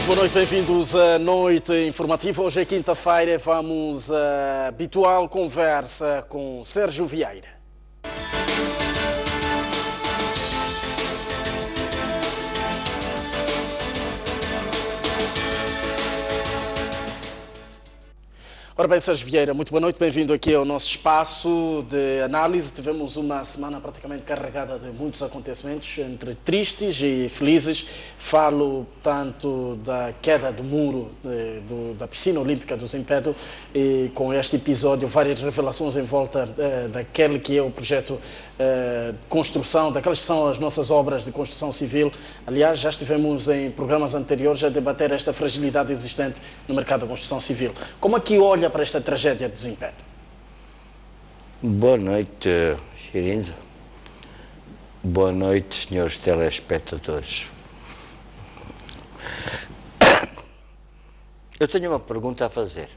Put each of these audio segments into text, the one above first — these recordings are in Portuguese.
Boa noite, bem-vindos à Noite Informativa. Hoje é quinta-feira, vamos à habitual conversa com Sérgio Vieira. Ora bem, Sérgio Vieira, muito boa noite, bem-vindo aqui ao nosso espaço de análise. Tivemos uma semana praticamente carregada de muitos acontecimentos, entre tristes e felizes. Falo tanto da queda do muro da piscina olímpica do Zimpeto e com este episódio várias revelações em volta daquele que é o projeto de construção, daquelas que são as nossas obras de construção civil. Aliás, já estivemos em programas anteriores a debater esta fragilidade existente no mercado da construção civil. Como é que olha para esta tragédia de Zimpeto? Boa noite, Chirinza. Boa noite, senhores telespectadores. Eu tenho uma pergunta a fazer.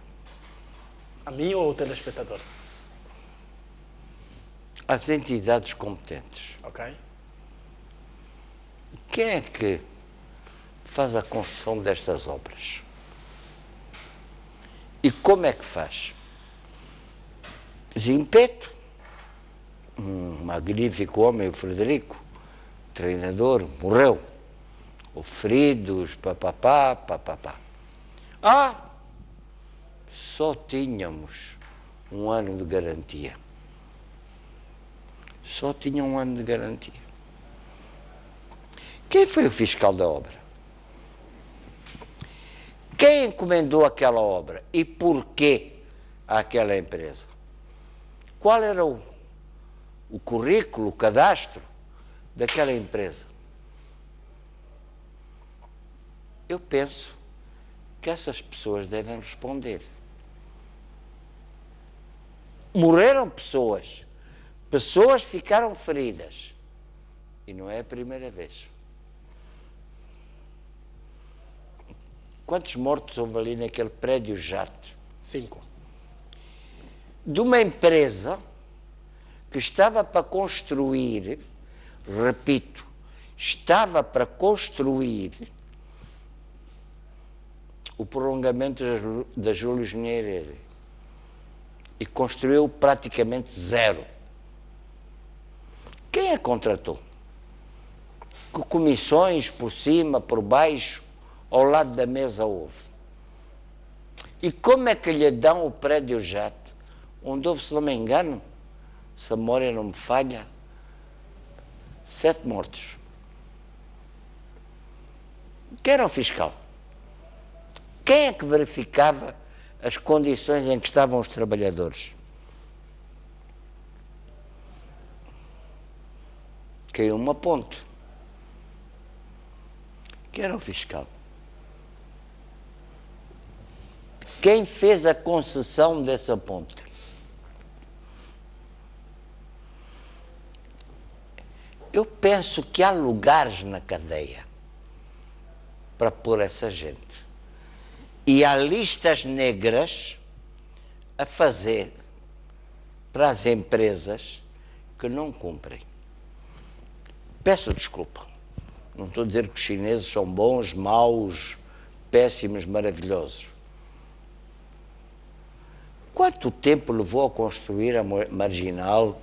A mim ou ao telespectador? Às entidades competentes. Ok. Quem é que faz a construção destas obras? E como é que faz? Zimpeto, um magnífico homem, o Frederico, treinador, morreu. Ou feridos, papapá. Só tínhamos um ano de garantia. Só tinha um ano de garantia. Quem foi o fiscal da obra? Quem encomendou aquela obra e porquê àquela empresa? Qual era o currículo, o cadastro daquela empresa? Eu penso que essas pessoas devem responder. Morreram pessoas, pessoas ficaram feridas e não é a primeira vez. Quantos mortos houve ali naquele prédio jato? 5. De uma empresa que estava para construir, repito, estava para construir o prolongamento da Júlio Nyerere e construiu praticamente zero. Quem a contratou? Que comissões por cima, por baixo, ao lado da mesa houve. E como é que lhe dão o prédio jato, onde houve, se não me engano, se a memória não me falha, 7 mortos? Quem era o fiscal? Quem é que verificava as condições em que estavam os trabalhadores? Caiu uma ponte. Quem era o fiscal? Quem fez a concessão dessa ponte? Eu penso que há lugares na cadeia para pôr essa gente. E há listas negras a fazer para as empresas que não cumprem. Peço desculpa. Não estou a dizer que os chineses são bons, maus, péssimos, maravilhosos. Quanto tempo levou a construir a Marginal,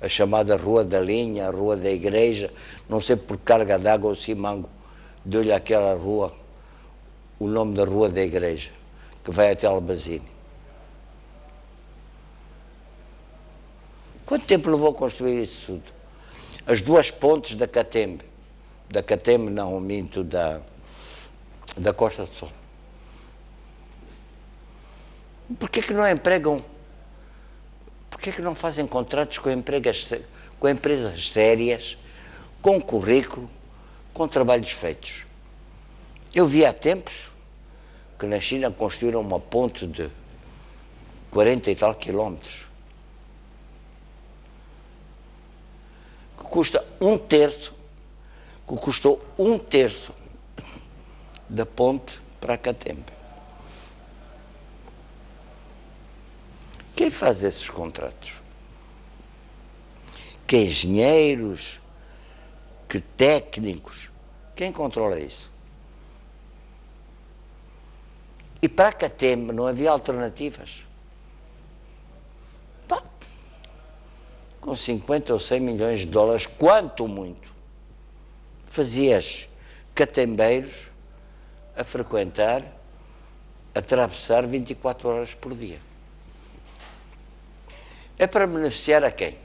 a chamada Rua da Linha, a Rua da Igreja? Não sei por carga d'água ou Simango deu-lhe àquela rua o nome da Rua da Igreja, que vai até Albazine. Quanto tempo levou a construir isso tudo? As duas pontes da Catembe. Da Catembe, não, minto, da Costa do Sol. Porquê que não empregam? Porquê que não fazem contratos com empresas sérias, com currículo, com trabalhos feitos? Eu vi há tempos que na China construíram uma ponte de 40 e tal quilómetros, que custa que custou um terço da ponte para a Catembe. Quem faz esses contratos? Que engenheiros, que técnicos, quem controla isso? E para a Catembe não havia alternativas. Bom, com 50 ou 100 milhões de dólares, quanto muito, fazias catembeiros a frequentar, a atravessar 24 horas por dia. É para beneficiar a quem?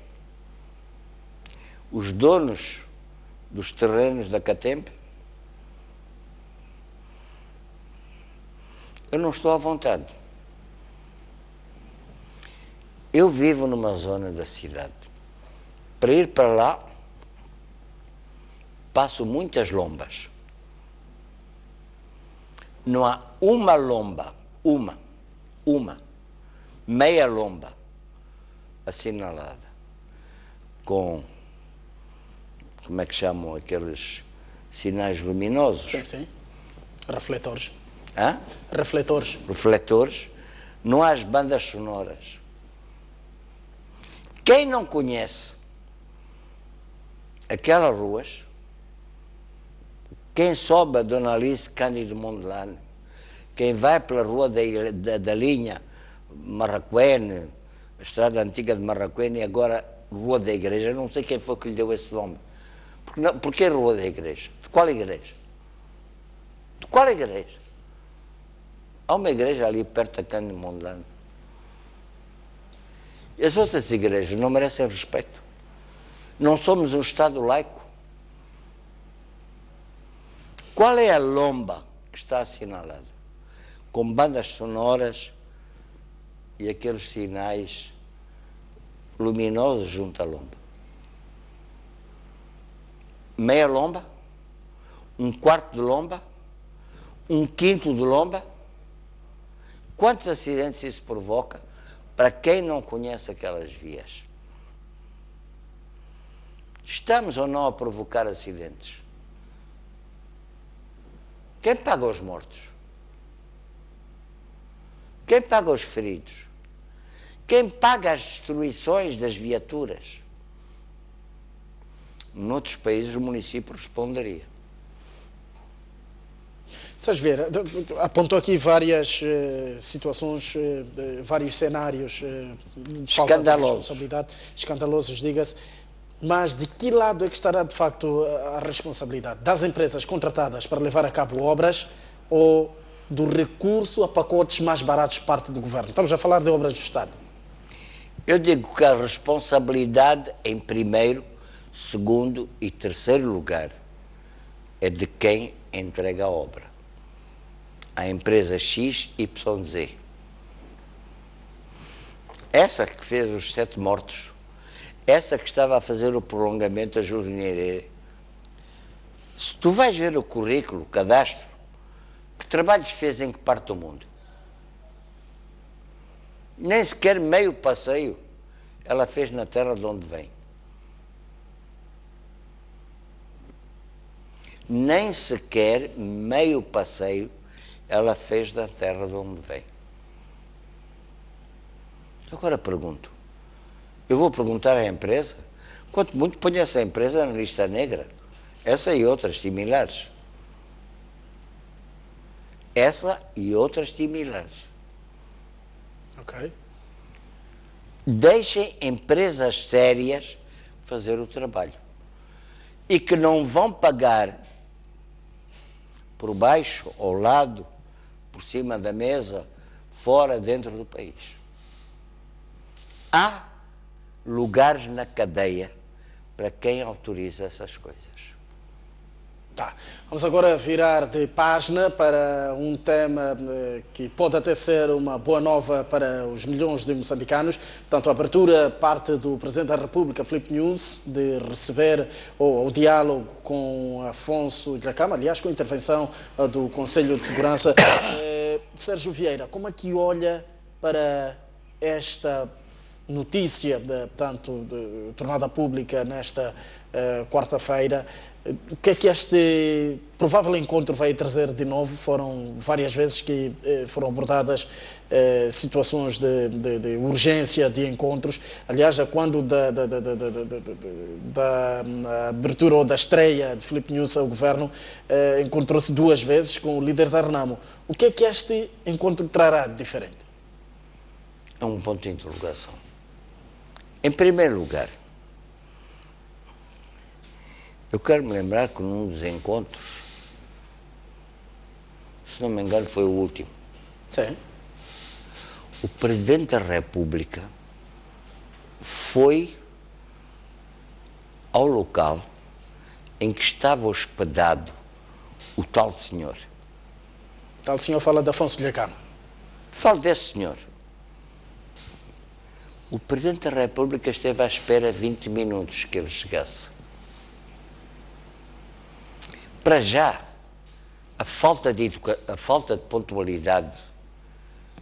Os donos dos terrenos da Catembe? Eu não estou à vontade. Eu vivo numa zona da cidade. Para ir para lá, passo muitas lombas. Não há uma lomba, meia lomba assinalada com, como é que chamam aqueles sinais luminosos? Sim, sim. Refletores. Hã? Refletores. Refletores. Não há as bandas sonoras. Quem não conhece aquelas ruas, quem sobe a Dona Alice Cândido Mondelano, quem vai pela rua da linha Marraquene, a estrada antiga de Marraquene e agora Rua da Igreja, não sei quem foi que lhe deu esse nome. Porquê Rua da Igreja? De qual igreja? De qual igreja? Há uma igreja ali perto da Cândido Mondelano. E as outras igrejas não merecem respeito. Não somos um Estado laico. Qual é a lomba que está assinalada? Com bandas sonoras e aqueles sinais luminosos junto à lomba. Meia lomba? Um quarto de lomba? Um quinto de lomba? Quantos acidentes isso provoca para quem não conhece aquelas vias? Estamos ou não a provocar acidentes? Quem paga os mortos? Quem paga os feridos? Quem paga as destruições das viaturas? Noutros países o município responderia. Sérgio Vieira apontou aqui várias situações, vários cenários de falta de responsabilidade, escandalosos, diga-se, mas de que lado é que estará de facto a responsabilidade? Das empresas contratadas para levar a cabo obras ou do recurso a pacotes mais baratos por parte do governo? Estamos a falar de obras do Estado. Eu digo que a responsabilidade em primeiro, segundo e terceiro lugar é de quem entrega a obra. A empresa XYZ. Essa que fez os 7 mortos, essa que estava a fazer o prolongamento a Júlio Nyerere. Se tu vais ver o currículo, o cadastro, que trabalhos fez em que parte do mundo? Nem sequer meio passeio ela fez na terra de onde vem. Nem sequer meio passeio ela fez da terra de onde vem. Agora pergunto, eu vou perguntar à empresa, quanto muito ponho essa empresa na lista negra, essa e outras similares. Essa e outras similares. Ok. Deixem empresas sérias fazer o trabalho. E que não vão pagar por baixo, ao lado, por cima da mesa, fora, dentro do país. Há lugares na cadeia para quem autoriza essas coisas. Tá. Vamos agora virar de página para um tema que pode até ser uma boa nova para os milhões de moçambicanos. Portanto, a abertura parte do Presidente da República, Filipe Nyusi, de receber o diálogo com Afonso Dhlakama, aliás, com a intervenção do Conselho de Segurança. Sérgio Vieira, como é que olha para esta notícia, tornada pública nesta quarta-feira. O que é que este provável encontro vai trazer de novo? Foram várias vezes que foram abordadas situações de urgência de encontros. Aliás, quando da abertura ou da estreia de Filipe Nyusi ao governo, encontrou-se 2 vezes com o líder da Renamo. O que é que este encontro trará de diferente? É um ponto de interrogação. Em primeiro lugar, eu quero me lembrar que num dos encontros, se não me engano foi o último, sim, o Presidente da República foi ao local em que estava hospedado o tal senhor. O tal senhor fala de Afonso Dhlakama. Falo desse senhor. O Presidente da República esteve à espera 20 minutos que ele chegasse. Para já, a falta de pontualidade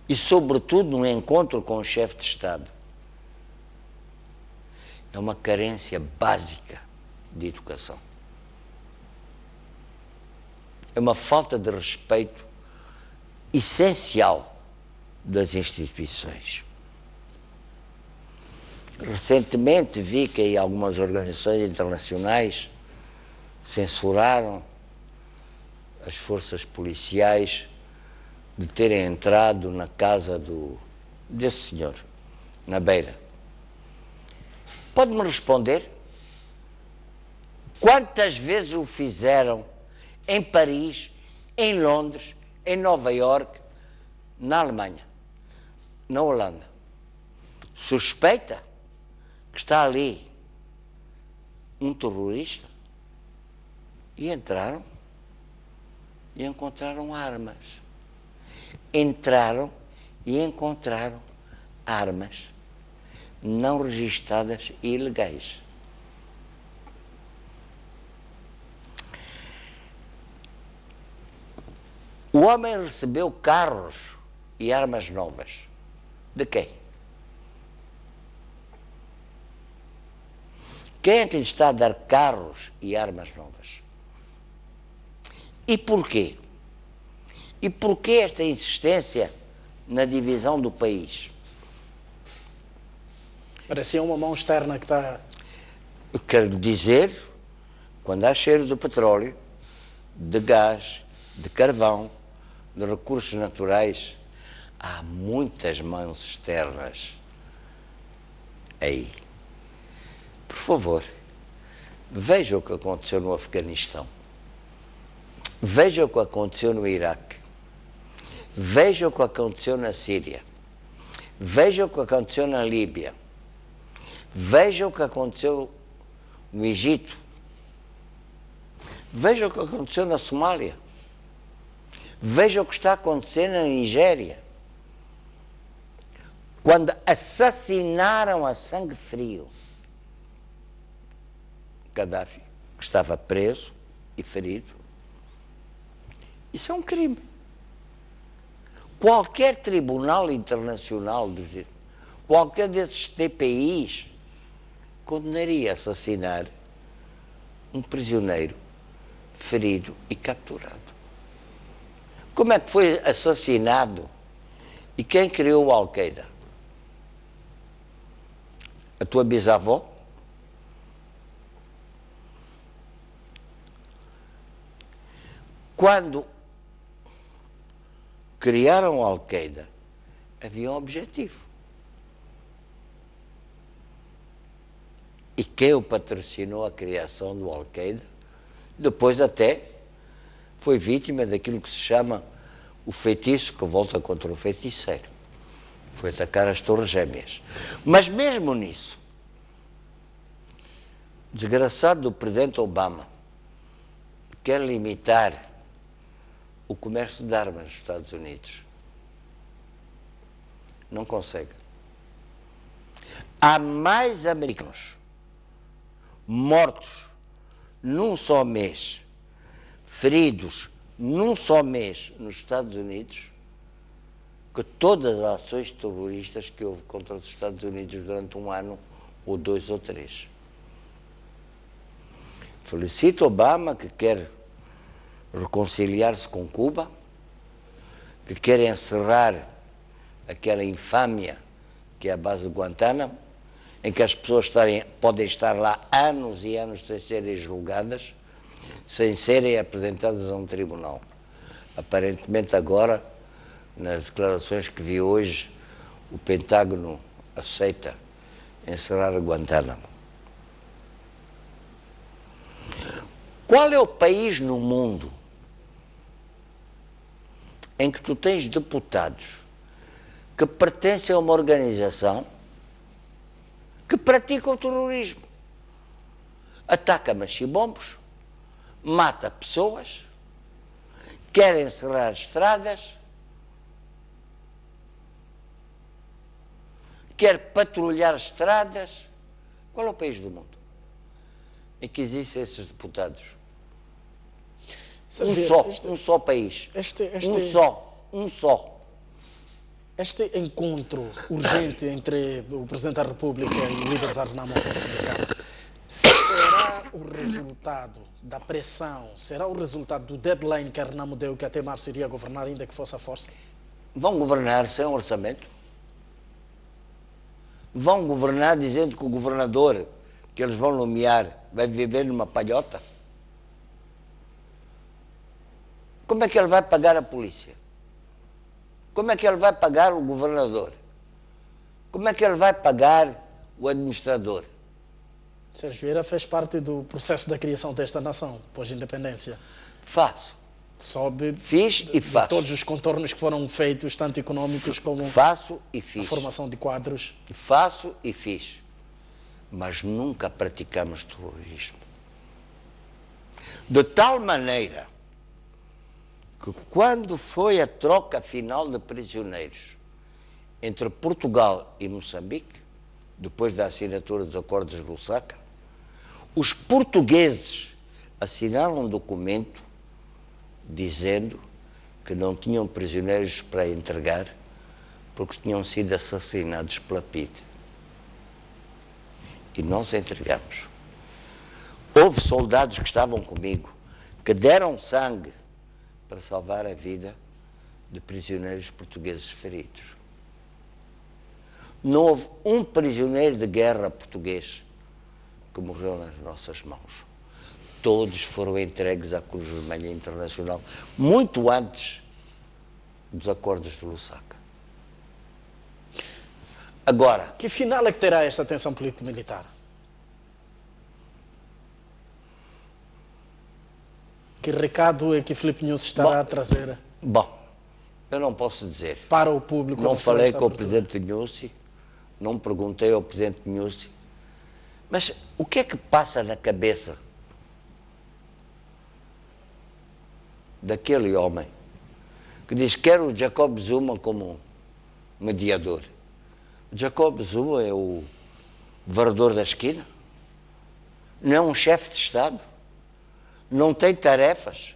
e, sobretudo, no encontro com o chefe de Estado, é uma carência básica de educação. É uma falta de respeito essencial das instituições. Recentemente vi que aí algumas organizações internacionais censuraram as forças policiais de terem entrado na casa desse senhor, na Beira. Pode-me responder? Quantas vezes o fizeram em Paris, em Londres, em Nova Iorque, na Alemanha, na Holanda? Suspeita que está ali um terrorista e entraram e encontraram armas. Entraram e encontraram armas não registadas e ilegais. O homem recebeu carros e armas novas. De quem? Quem é que lhe está a dar carros e armas novas? E porquê? E porquê esta insistência na divisão do país? Parecia uma mão externa que está... Eu quero dizer, quando há cheiro de petróleo, de gás, de carvão, de recursos naturais, há muitas mãos externas aí. Por favor, veja o que aconteceu no Afeganistão. Veja o que aconteceu no Iraque. Veja o que aconteceu na Síria. Veja o que aconteceu na Líbia. Veja o que aconteceu no Egito. Veja o que aconteceu na Somália. Veja o que está acontecendo na Nigéria. Quando assassinaram a sangue frio Gaddafi, que estava preso e ferido. Isso é um crime. Qualquer tribunal internacional, qualquer desses TPIs, condenaria a assassinar um prisioneiro ferido e capturado. Como é que foi assassinado? E quem criou o Al-Qaeda? A tua bisavó? Quando criaram o Al-Qaeda, havia um objetivo. E quem o patrocinou a criação do Al-Qaeda, depois até foi vítima daquilo que se chama o feitiço que volta contra o feiticeiro. Foi atacar as Torres Gêmeas. Mas mesmo nisso, desgraçado do presidente Obama quer limitar o comércio de armas nos Estados Unidos. Não consegue. Há mais americanos mortos num só mês, feridos num só mês nos Estados Unidos, que todas as ações terroristas que houve contra os Estados Unidos durante 1 ano, ou 2 ou 3. Felicito Obama, que quer reconciliar-se com Cuba, que quer encerrar aquela infâmia que é a base de Guantánamo, em que as pessoas podem estar lá anos e anos sem serem julgadas, sem serem apresentadas a um tribunal. Aparentemente agora, nas declarações que vi hoje, o Pentágono aceita encerrar Guantánamo. Qual é o país no mundo em que tu tens deputados que pertencem a uma organização que pratica o terrorismo? Ataca machibombos, mata pessoas, quer encerrar estradas, quer patrulhar estradas. Qual é o país do mundo em que existem esses deputados? Um só país. Um só. Este encontro urgente entre o Presidente da República e o líder da Renamo, Afonso Vicano, será o resultado da pressão, será o resultado do deadline que a Renamo deu, que até março iria governar, ainda que fosse a força? Vão governar sem orçamento? Vão governar dizendo que o governador que eles vão nomear vai viver numa palhota? Como é que ele vai pagar a polícia? Como é que ele vai pagar o governador? Como é que ele vai pagar o administrador? Sérgio Vieira fez parte do processo da criação desta nação, pós-independência. Faço. Fiz e faço. Todos os contornos que foram feitos, tanto econômicos como faço e fiz. A formação de quadros. Faço e fiz. Mas nunca praticamos terrorismo. De tal maneira que quando foi a troca final de prisioneiros entre Portugal e Moçambique, depois da assinatura dos acordos de Lusaka, os portugueses assinaram um documento dizendo que não tinham prisioneiros para entregar porque tinham sido assassinados pela PIDE. E nós entregamos. Houve soldados que estavam comigo, que deram sangue para salvar a vida de prisioneiros portugueses feridos. Não houve um prisioneiro de guerra português que morreu nas nossas mãos. Todos foram entregues à Cruz Vermelha Internacional, muito antes dos acordos de Lusaka. Agora, que final é que terá esta tensão político-militar? Que recado é que Filipe Nunes estará a trazer? Bom, eu não posso dizer. Para o público. Não falei com o Presidente Nunes, não perguntei ao Presidente Nunes, mas o que é que passa na cabeça daquele homem que diz que quer o Jacob Zuma como mediador? Jacob Zuma é o varredor da esquina? Não é um chefe de Estado? Não tem tarefas?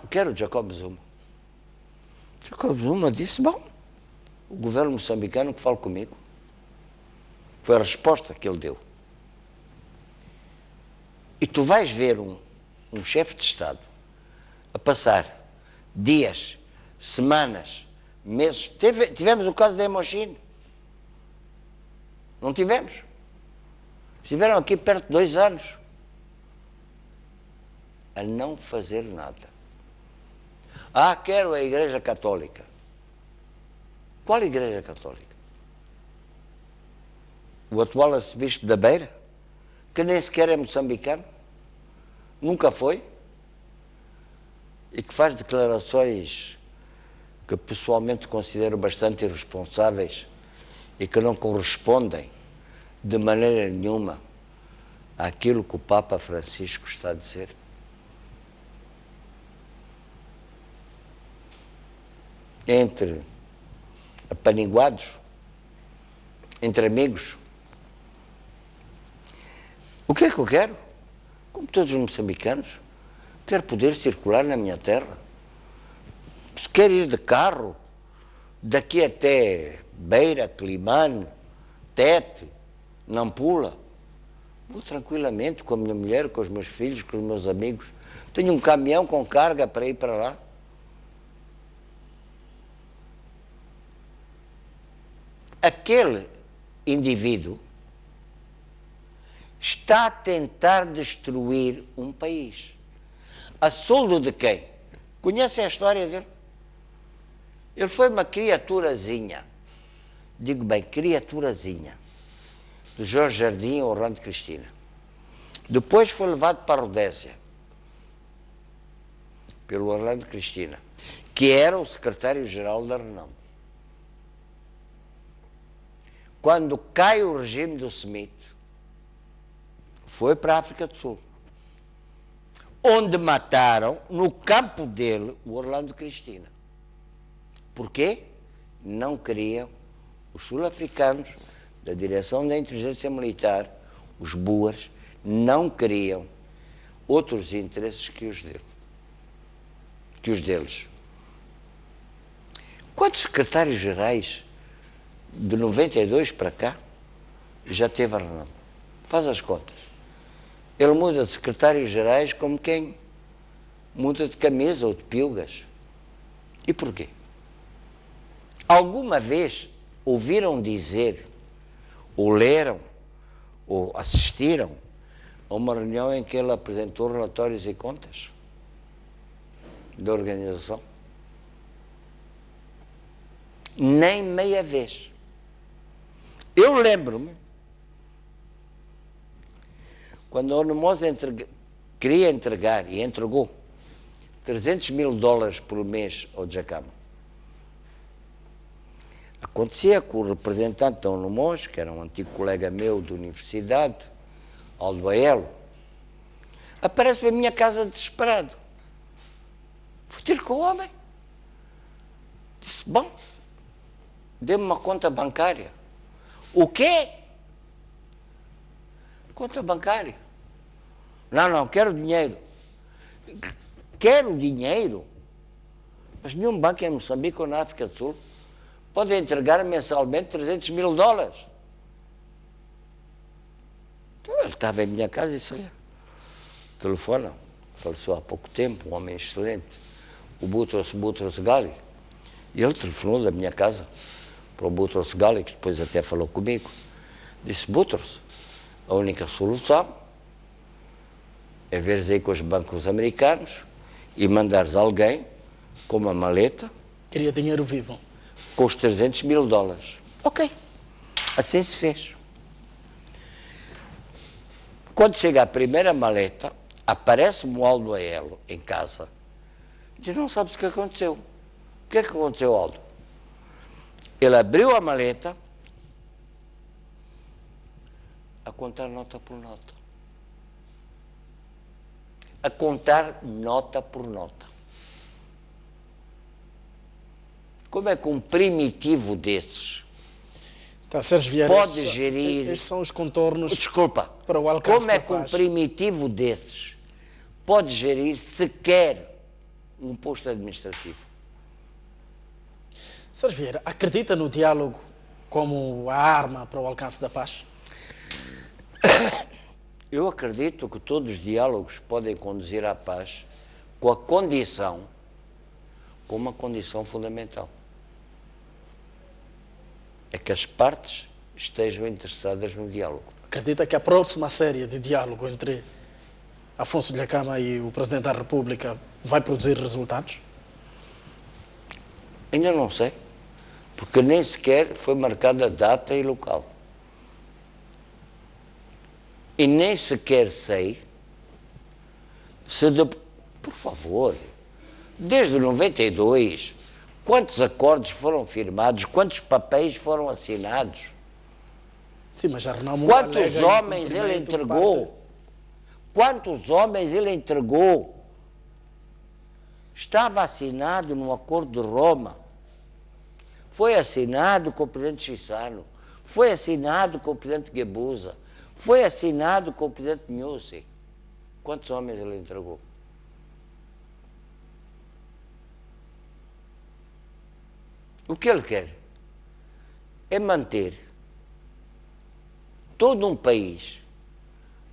Quero o Jacob Zuma. Jacob Zuma disse, bom, o governo moçambicano que fale comigo. Foi a resposta que ele deu. E tu vais ver um chefe de Estado a passar dias, semanas, meses. Tivemos o caso da Hemochine. Não tivemos? Estiveram aqui perto de 2 anos a não fazer nada. Quero a Igreja Católica. Qual Igreja Católica? O atual arcebispo da Beira, que nem sequer é moçambicano, nunca foi, e que faz declarações que pessoalmente considero bastante irresponsáveis e que não correspondem de maneira nenhuma àquilo que o Papa Francisco está a dizer. Entre apaniguados, entre amigos. O que é que eu quero? Como todos os moçambicanos, quero poder circular na minha terra. Se quer ir de carro, daqui até Beira, Climane, Tete, Nampula, vou tranquilamente com a minha mulher, com os meus filhos, com os meus amigos. Tenho um caminhão com carga para ir para lá. Aquele indivíduo está a tentar destruir um país. A soldo de quem? Conhecem a história dele? Ele foi uma criaturazinha, digo bem, criaturazinha, do Jorge Jardim e Orlando Cristina. Depois foi levado para a Rodésia, pelo Orlando Cristina, que era o secretário-geral da Renault. Quando cai o regime do Smith, foi para a África do Sul, onde mataram, no campo dele, o Orlando Cristina. Porquê? Não queriam os sul-africanos, da direção da inteligência militar, os Boers, não queriam outros interesses que os deles. Quantos secretários-gerais de 92 para cá já teve a Renault? Faz as contas. Ele muda de secretários-gerais como quem muda de camisa ou de piugas. E porquê? Alguma vez ouviram dizer, ou leram, ou assistiram a uma reunião em que ele apresentou relatórios e contas da organização? Nem meia vez. Eu lembro-me, quando a Ornemosa queria entregar e entregou $300 mil por mês ao Jacama, acontecia que o representante da Ornemosa, que era um antigo colega meu de universidade, Aldo Aiello, aparece na minha casa desesperado. Fui ter com o homem. Disse, bom, dê-me uma conta bancária. O quê? Conta bancária. Não, quero dinheiro. Quero dinheiro? Mas nenhum banco em Moçambique ou na África do Sul pode entregar mensalmente $300 mil. Então ele estava em minha casa e disse, olha, telefona, faleceu há pouco tempo, um homem excelente, o Boutros Ghali. E ele telefonou da minha casa para o Boutros Ghali, que depois até falou comigo. Disse, Boutros, a única solução é veres aí com os bancos americanos e mandares alguém com uma maleta. Queria dinheiro vivo. Com os $300 mil. Ok. Assim se fez. Quando chega a primeira maleta, aparece-me o Aldo Aiello em casa. Diz, não sabes o que aconteceu. O que é que aconteceu, Aldo? Ele abriu a maleta a contar nota por nota. A contar nota por nota. Como é que um primitivo desses Sérgio Vieira, pode gerir... Estes são os contornos... Desculpa. Para o alcance como é da que um paz. primitivo desses pode gerir sequer um posto administrativo? Sérgio Vieira, acredita no diálogo como a arma para o alcance da paz? Eu acredito que todos os diálogos podem conduzir à paz com uma condição fundamental. É que as partes estejam interessadas no diálogo. Acredita que a próxima série de diálogo entre Afonso Dhlakama e o Presidente da República vai produzir resultados? Ainda não sei, porque nem sequer foi marcada data e local. E nem sequer sei se, por favor, desde 92, quantos acordos foram firmados, quantos papéis foram assinados? Sim, mas a Renault quantos homens ele entregou? Quantos homens ele entregou? Estava assinado no Acordo de Roma. Foi assinado com o Presidente Chissano. Foi assinado com o Presidente Guebuza. Foi assinado com o Presidente Nyusi. Quantos homens ele entregou? O que ele quer é manter todo um país,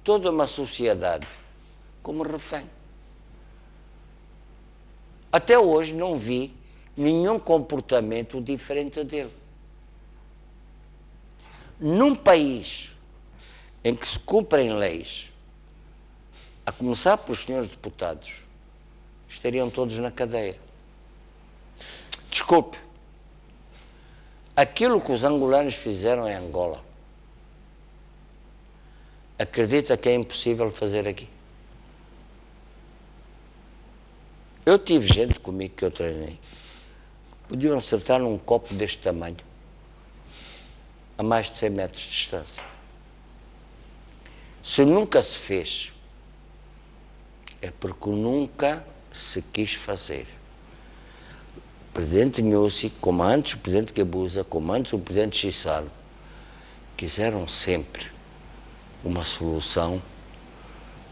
toda uma sociedade como refém. Até hoje não vi nenhum comportamento diferente dele. Num país em que se cumprem leis, a começar pelos senhores deputados, estariam todos na cadeia. Desculpe, aquilo que os angolanos fizeram em Angola, acredita que é impossível fazer aqui? Eu tive gente comigo que eu treinei, podiam acertar num copo deste tamanho, a mais de 100 metros de distância. Se nunca se fez, é porque nunca se quis fazer. O presidente Nyusi, como antes o presidente Guebuza, como antes o presidente Chissano, quiseram sempre uma solução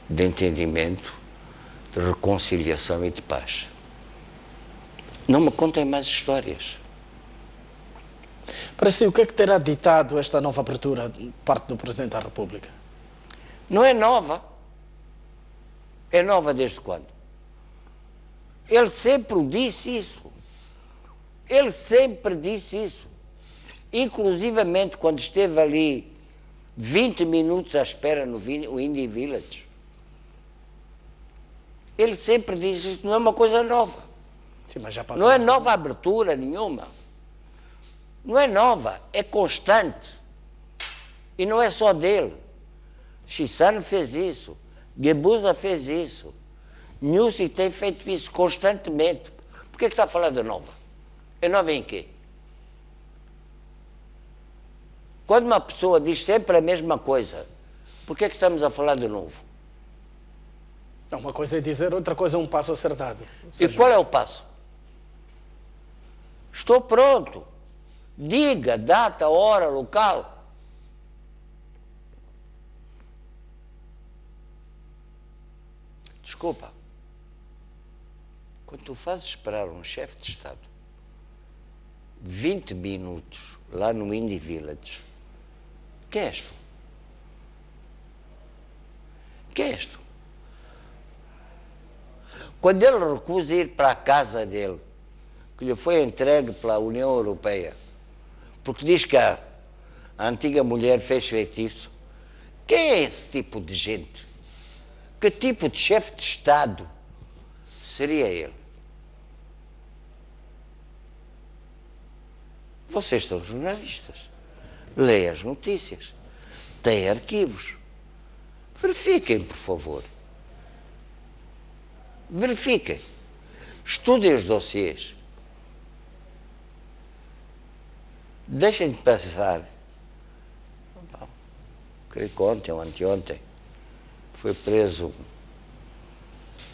de entendimento, de reconciliação e de paz. Não me contem mais histórias. Para si, o que é que terá ditado esta nova abertura de parte do Presidente da República? Não é nova. É nova desde quando? Ele sempre disse isso. Ele sempre disse isso. Inclusivamente quando esteve ali 20 minutos à espera no Indie Village. Ele sempre disse isso, não é uma coisa nova. Sim, mas já não é nova abertura nenhuma. Não é nova, é constante. E não é só dele. Chissano fez isso, Guebuza fez isso, Nyusi tem feito isso constantemente. Por que está a falar de nova? É nova em quê? Quando uma pessoa diz sempre a mesma coisa, por que estamos a falar de novo? Uma coisa é dizer, outra coisa é um passo acertado. E qual é o passo? Estou pronto. Diga data, hora, local. Desculpa. Quando tu fazes esperar um chefe de Estado 20 minutos lá no Indie Village, quem és tu? Quem és tu? Quando ele recusa ir para a casa dele, que lhe foi entregue pela União Europeia, porque diz que a antiga mulher fez feitiço, quem é esse tipo de gente? Que tipo de chefe de Estado seria ele? Vocês são jornalistas, leem as notícias, têm arquivos, verifiquem, por favor. Verifiquem, estudem os dossiês. Deixem de pensar. Creio que ontem ou anteontem foi preso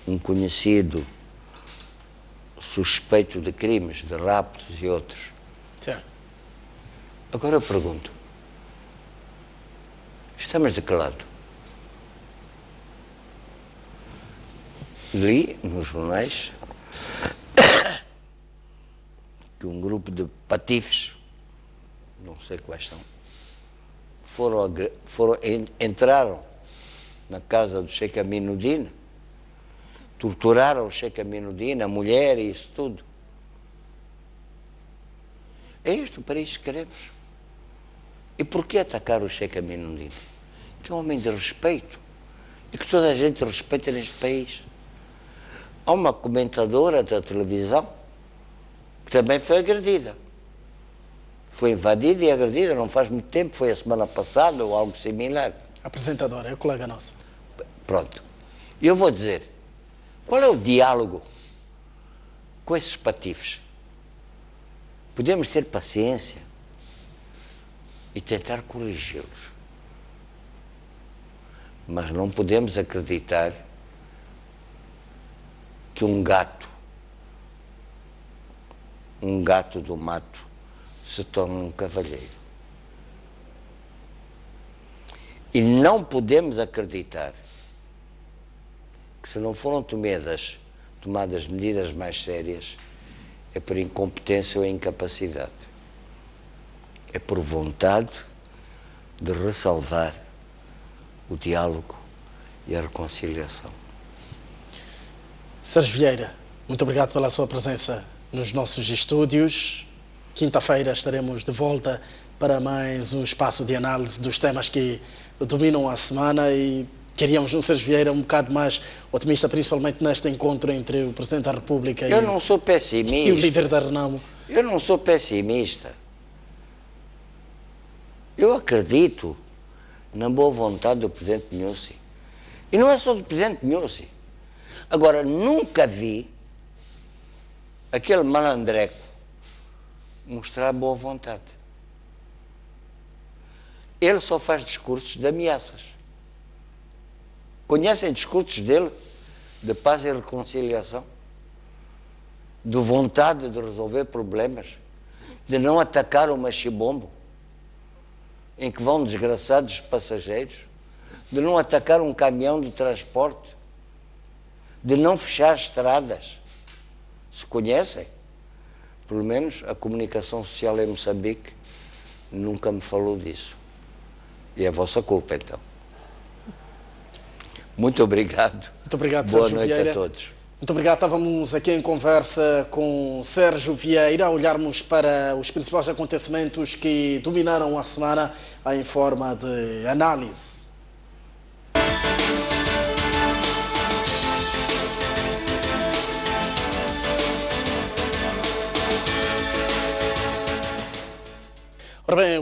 um conhecido suspeito de crimes, de raptos e outros. Sim. Agora eu pergunto, estamos de que lado? Li nos jornais que um grupo de patifes, não sei quais são, entraram na casa do Sheikh Aminuddin, torturaram o Sheikh Aminuddin, a mulher e isso tudo. É este o país que queremos. E por que atacar o Sheikh Aminuddin? Que é um homem de respeito e que toda a gente respeita neste país. Há uma comentadora da televisão que também foi agredida. Foi invadida e agredida, não faz muito tempo, foi a semana passada ou algo similar. Apresentadora, é colega nossa. Pronto. E eu vou dizer, qual é o diálogo com esses patifes? Podemos ter paciência e tentar corrigi-los. Mas não podemos acreditar que um gato do mato se torna um cavalheiro. E não podemos acreditar que, se não foram tomadas medidas mais sérias, é por incompetência ou incapacidade. É por vontade de ressalvar o diálogo e a reconciliação. Sérgio Vieira, muito obrigado pela sua presença nos nossos estúdios. Quinta-feira estaremos de volta para mais um espaço de análise dos temas que dominam a semana e queríamos um Sérgio Vieira um bocado mais otimista, principalmente neste encontro entre o Presidente da República Eu não sou pessimista. E o líder da Renamo. Eu não sou pessimista. Eu acredito na boa vontade do Presidente Nyusi. E não é só do Presidente Nyusi. Agora, nunca vi aquele malandreco mostrar boa vontade. Ele só faz discursos de ameaças. Conhecem discursos dele de paz e reconciliação? De vontade de resolver problemas? De não atacar o machibombo, em que vão desgraçados passageiros? De não atacar um caminhão de transporte? De não fechar estradas? Se conhecem? Pelo menos a comunicação social em Moçambique nunca me falou disso. E é a vossa culpa, então. Muito obrigado. Muito obrigado, Boa Sérgio noite Vieira. a todos. Muito obrigado. Estávamos aqui em conversa com Sérgio Vieira, a olharmos para os principais acontecimentos que dominaram a semana em forma de análise. Ora bem,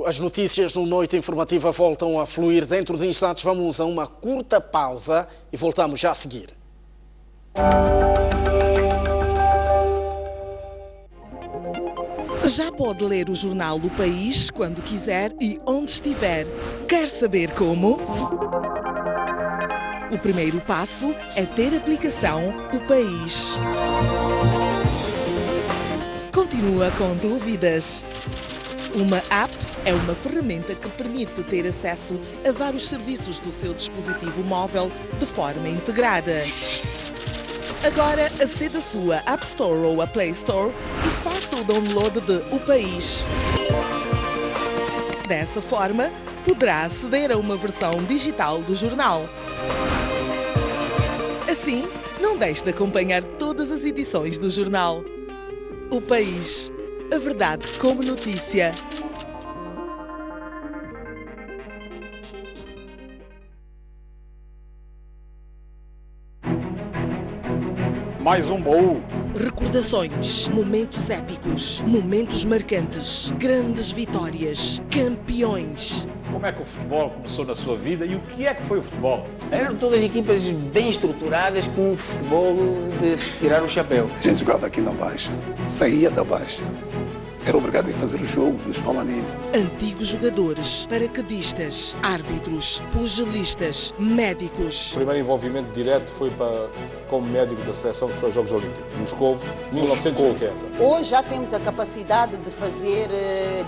as notícias no Noite Informativa voltam a fluir. Dentro de instantes vamos a uma curta pausa e voltamos já a seguir. Já pode ler o jornal O País quando quiser e onde estiver. Quer saber como? O primeiro passo é ter a aplicação O País. Continua com dúvidas? Uma app é uma ferramenta que permite ter acesso a vários serviços do seu dispositivo móvel de forma integrada. Agora, acede à sua App Store ou à Play Store e faça o download de O País. Dessa forma, poderá aceder a uma versão digital do jornal. Assim, não deixe de acompanhar todas as edições do jornal. O País. A verdade como notícia. Mais um baú. Recordações, momentos épicos, momentos marcantes, grandes vitórias, campeões. Como é que o futebol começou na sua vida e o que é que foi o futebol? Eram todas equipas bem estruturadas com um futebol de se tirar o chapéu. A gente jogava aqui na Baixa, saía da Baixa. Era obrigado a fazer o jogo dos palmaninhos. Antigos jogadores, paraquedistas, árbitros, pugilistas, médicos. O primeiro envolvimento direto foi como médico da seleção que foi aos Jogos Olímpicos, Moscovo, 1980. Hoje já temos a capacidade de fazer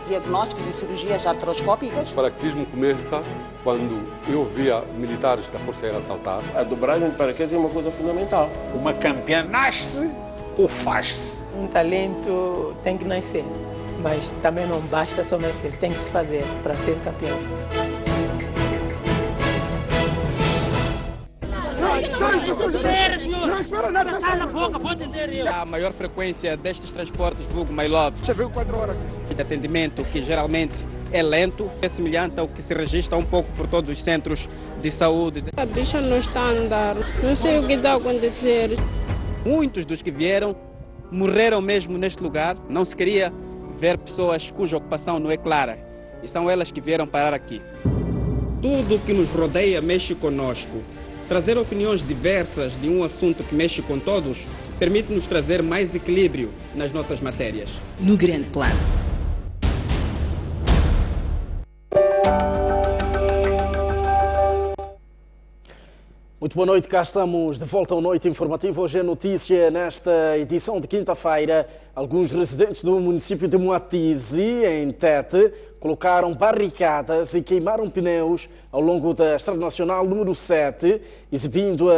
diagnósticos e cirurgias artroscópicas. O paraquedismo começa quando eu via militares da Força Aérea saltar. A dobragem de paraquedas é uma coisa fundamental. Uma campeã nasce ou faz-se? Um talento tem que nascer, mas também não basta só nascer, tem que se fazer para ser campeão. A maior frequência destes transportes, vulgo My Love. Você viu 4 horas aqui? De atendimento que geralmente é lento, é semelhante ao que se registra um pouco por todos os centros de saúde. A bicha não está a andar, não sei o que está a acontecer. Muitos dos que vieram morreram mesmo neste lugar. Não se queria ver pessoas cuja ocupação não é clara. E são elas que vieram parar aqui. Tudo o que nos rodeia mexe conosco. Trazer opiniões diversas de um assunto que mexe com todos permite-nos trazer mais equilíbrio nas nossas matérias. No grande plano. Muito boa noite, cá estamos de volta ao Noite Informativa. Hoje é notícia nesta edição de quinta-feira. Alguns residentes do município de Moatize, em Tete, colocaram barricadas e queimaram pneus ao longo da Estrada Nacional número 7, exigindo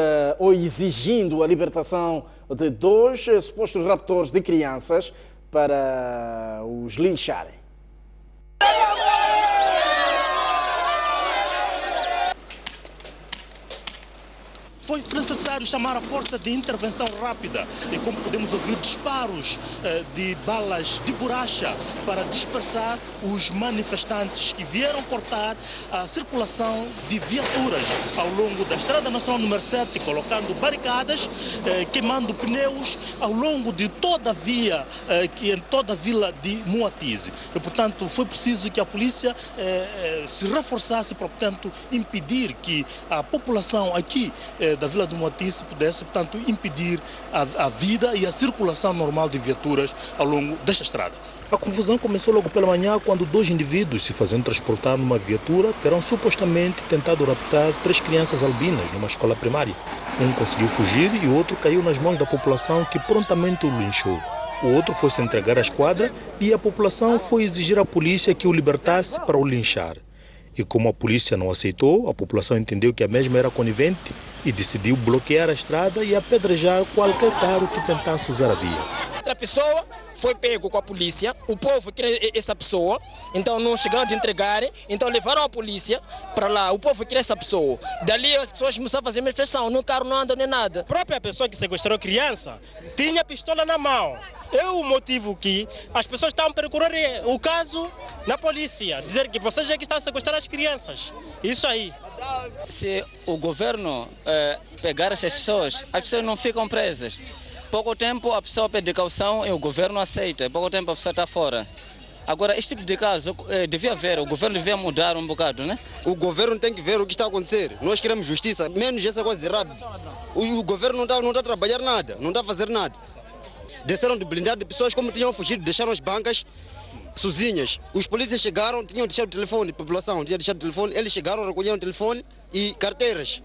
a libertação de 2 supostos raptores de crianças para os lincharem. Foi necessário chamar a força de intervenção rápida e, como podemos ouvir, disparos de balas de borracha para dispersar os manifestantes que vieram cortar a circulação de viaturas ao longo da Estrada Nacional número 7, colocando barricadas, queimando pneus ao longo de toda a via, em toda a vila de Moatize. E, portanto, foi preciso que a polícia se reforçasse para, portanto, impedir que a população aqui da Vila do Moatize pudesse, portanto, impedir a vida e a circulação normal de viaturas ao longo desta estrada. A confusão começou logo pela manhã, quando 2 indivíduos se faziam transportar numa viatura terão supostamente tentado raptar 3 crianças albinas numa escola primária. Um conseguiu fugir e o outro caiu nas mãos da população, que prontamente o linchou. O outro foi se entregar à esquadra e a população foi exigir à polícia que o libertasse para o linchar. E como a polícia não aceitou, a população entendeu que a mesma era conivente e decidiu bloquear a estrada e apedrejar qualquer carro que tentasse usar a via. Outra pessoa foi pego com a polícia, o povo queria essa pessoa, então não chegaram de entregar, então levaram a polícia para lá, o povo queria essa pessoa. Dali as pessoas começaram a fazer manifestação, no carro não anda nem nada. A própria pessoa que sequestrou a criança tinha pistola na mão. É o motivo que as pessoas estão a percorrer o caso na polícia, dizer que vocês é que estão a sequestrar as crianças. Isso aí. Se o governo pegar essas pessoas, as pessoas não ficam presas. Pouco tempo a pessoa pede caução e o governo aceita, pouco tempo a pessoa está fora. Agora, este tipo de caso devia haver, o governo devia mudar um bocado, né? O governo tem que ver o que está a acontecer. Nós queremos justiça, menos essa coisa de rápido. O governo não está a trabalhar nada, não está a fazer nada. Desceram de blindado de pessoas como tinham fugido, deixaram as bancas sozinhas. Os polícias chegaram, tinham deixado o telefone, a população tinha deixado o telefone, eles chegaram, recolheram o telefone e carteiras.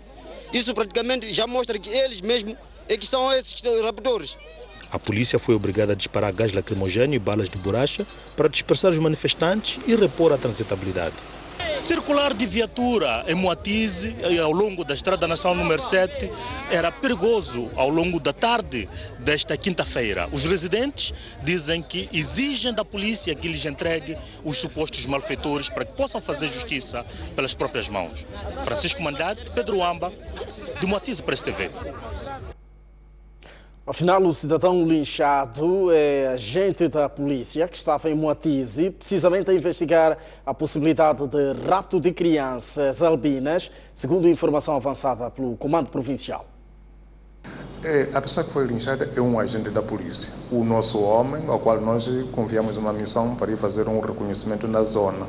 Isso praticamente já mostra que eles mesmos é que são esses raptores. A polícia foi obrigada a disparar gás lacrimogéneo e balas de borracha para dispersar os manifestantes e repor a transitabilidade. Circular de viatura em Moatize ao longo da Estrada Nacional número 7 era perigoso ao longo da tarde desta quinta-feira. Os residentes dizem que exigem da polícia que lhes entregue os supostos malfeitores para que possam fazer justiça pelas próprias mãos. Francisco Mandate, Pedro Amba, de Moatize para a STV. Afinal, o cidadão linchado é agente da polícia que estava em Moatize, precisamente a investigar a possibilidade de rapto de crianças albinas, segundo informação avançada pelo Comando Provincial. A pessoa que foi linchada é um agente da polícia, o nosso homem, ao qual nós confiamos uma missão para ir fazer um reconhecimento na zona.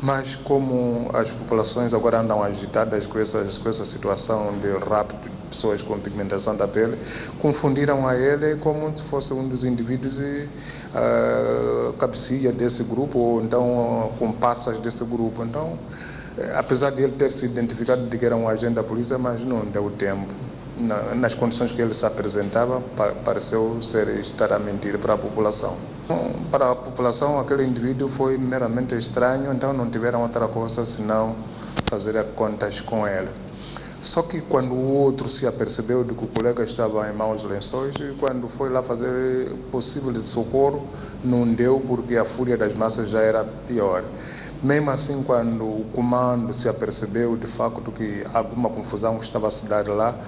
Mas como as populações agora andam agitadas com essa situação de rapto de pessoas com pigmentação da pele, confundiram a ele como se fosse um dos indivíduos cabecilha desse grupo, ou então comparsas desse grupo. Então, apesar de ele ter se identificado de que era um agente da polícia, mas não deu tempo. Nas condições que ele se apresentava, pareceu estar a mentir para a população. Para a população, aquele indivíduo foi meramente estranho, então não tiveram outra coisa senão fazer contas com ele. Só que quando o outro se apercebeu de que o colega estava em maus lençóis, e quando foi lá fazer possível de socorro, não deu, porque a fúria das massas já era pior. Mesmo assim, quando o comando se apercebeu de facto que alguma confusão estava a se dar lá,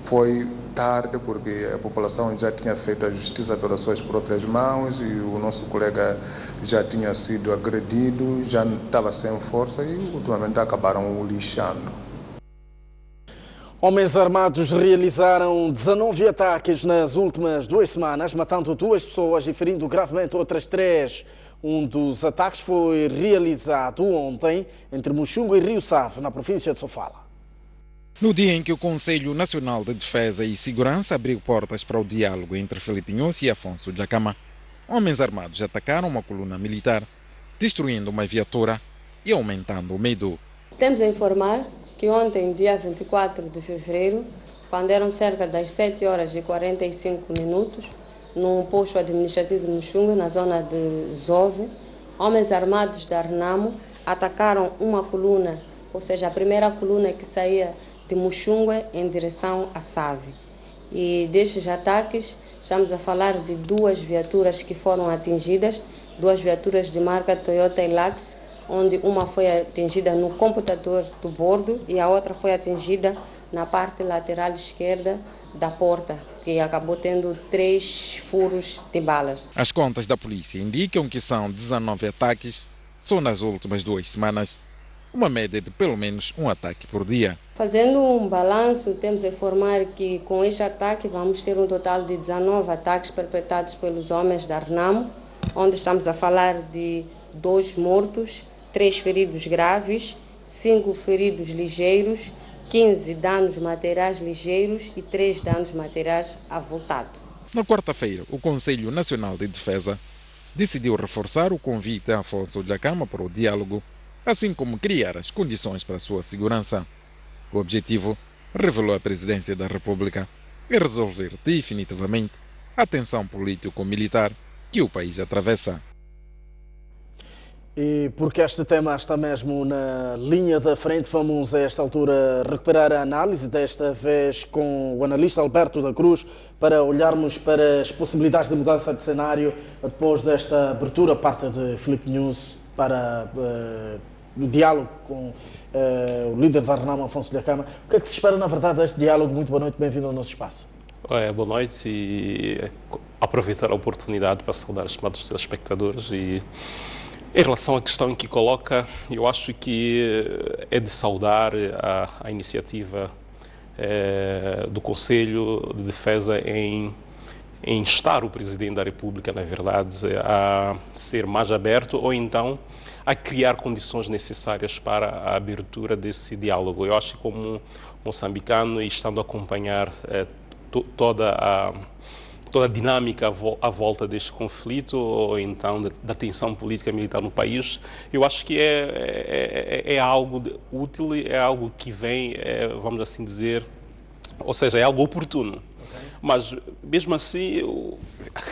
foi tarde, porque a população já tinha feito a justiça pelas suas próprias mãos e o nosso colega já tinha sido agredido, já estava sem força e ultimamente acabaram o lixando. Homens armados realizaram 19 ataques nas últimas 2 semanas, matando 2 pessoas e ferindo gravemente outras 3. Um dos ataques foi realizado ontem entre Muxungo e Rio Save, na província de Sofala. No dia em que o Conselho Nacional de Defesa e Segurança abriu portas para o diálogo entre Filipe Nhosi e Afonso Dhlakama, homens armados atacaram uma coluna militar, destruindo uma viatura e aumentando o medo. Temos a informar que ontem, dia 24 de fevereiro, quando eram cerca das 7 horas e 45 minutos, num posto administrativo de Muxungue, na zona de Zove, homens armados da Renamo atacaram uma coluna, ou seja, a primeira coluna que saía de Muxungue em direção a Save. E destes ataques, estamos a falar de 2 viaturas que foram atingidas, 2 viaturas de marca Toyota Hilux, onde uma foi atingida no computador do bordo e a outra foi atingida na parte lateral esquerda da porta, que acabou tendo 3 furos de balas. As contas da polícia indicam que são 19 ataques só nas últimas 2 semanas, uma média de pelo menos um ataque por dia. Fazendo um balanço, temos de informar que com este ataque vamos ter um total de 19 ataques perpetrados pelos homens da Renamo, onde estamos a falar de 2 mortos, 3 feridos graves, 5 feridos ligeiros, 15 danos materiais ligeiros e 3 danos materiais avultados. Na quarta-feira, o Conselho Nacional de Defesa decidiu reforçar o convite a Afonso Dhlakama para o diálogo, assim como criar as condições para a sua segurança. O objetivo, revelou a Presidência da República, é resolver definitivamente a tensão político-militar que o país atravessa. E porque este tema está mesmo na linha da frente, vamos a esta altura recuperar a análise, desta vez com o analista Alberto da Cruz, para olharmos para as possibilidades de mudança de cenário depois desta abertura, parte de Filipe Nunes, para o diálogo com o líder da Renamo, Afonso Dhlakama. O que é que se espera, na verdade, deste diálogo? Muito boa noite, bem-vindo ao nosso espaço. Boa noite e aproveitar a oportunidade para saudar os estimados telespectadores. E em relação à questão em que coloca, eu acho que é de saudar a iniciativa do Conselho de Defesa em instar o Presidente da República, na verdade, a ser mais aberto ou então a criar condições necessárias para a abertura desse diálogo. Eu acho que como moçambicano, e estando a acompanhar toda a dinâmica à volta deste conflito, ou então da tensão política militar no país, eu acho que é algo útil, é algo que vem, vamos assim dizer, ou seja, é algo oportuno. Mas, mesmo assim,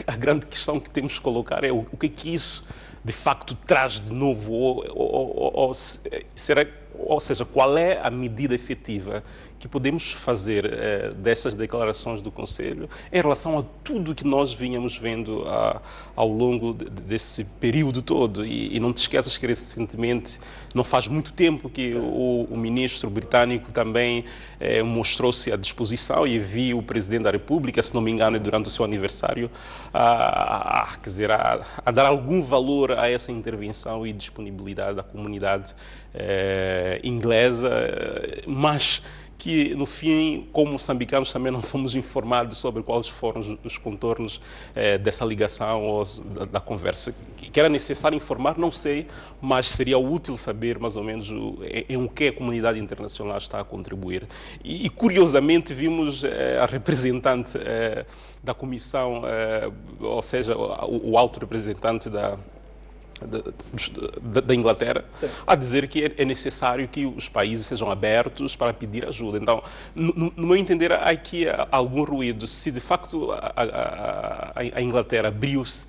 a grande questão que temos que colocar é o que é que isso, de facto, traz de novo, ou seja, qual é a medida efetiva que podemos fazer dessas declarações do Conselho em relação a tudo que nós vínhamos vendo ao longo desse período todo. E não te esqueças que recentemente, não faz muito tempo que o ministro britânico também mostrou-se à disposição e vi o Presidente da República, se não me engano, durante o seu aniversário, a dar algum valor a essa intervenção e disponibilidade da comunidade inglesa, mas que, no fim, como moçambicanos, também não fomos informados sobre quais foram os contornos dessa ligação ou da conversa. Que era necessário informar, não sei, mas seria útil saber, mais ou menos, em o que a comunidade internacional está a contribuir. E curiosamente, vimos a representante da Comissão, ou seja, o alto representante da Inglaterra, sim, a dizer que é necessário que os países sejam abertos para pedir ajuda. Então, no meu entender, há aqui algum ruído. Se de facto a Inglaterra abriu-se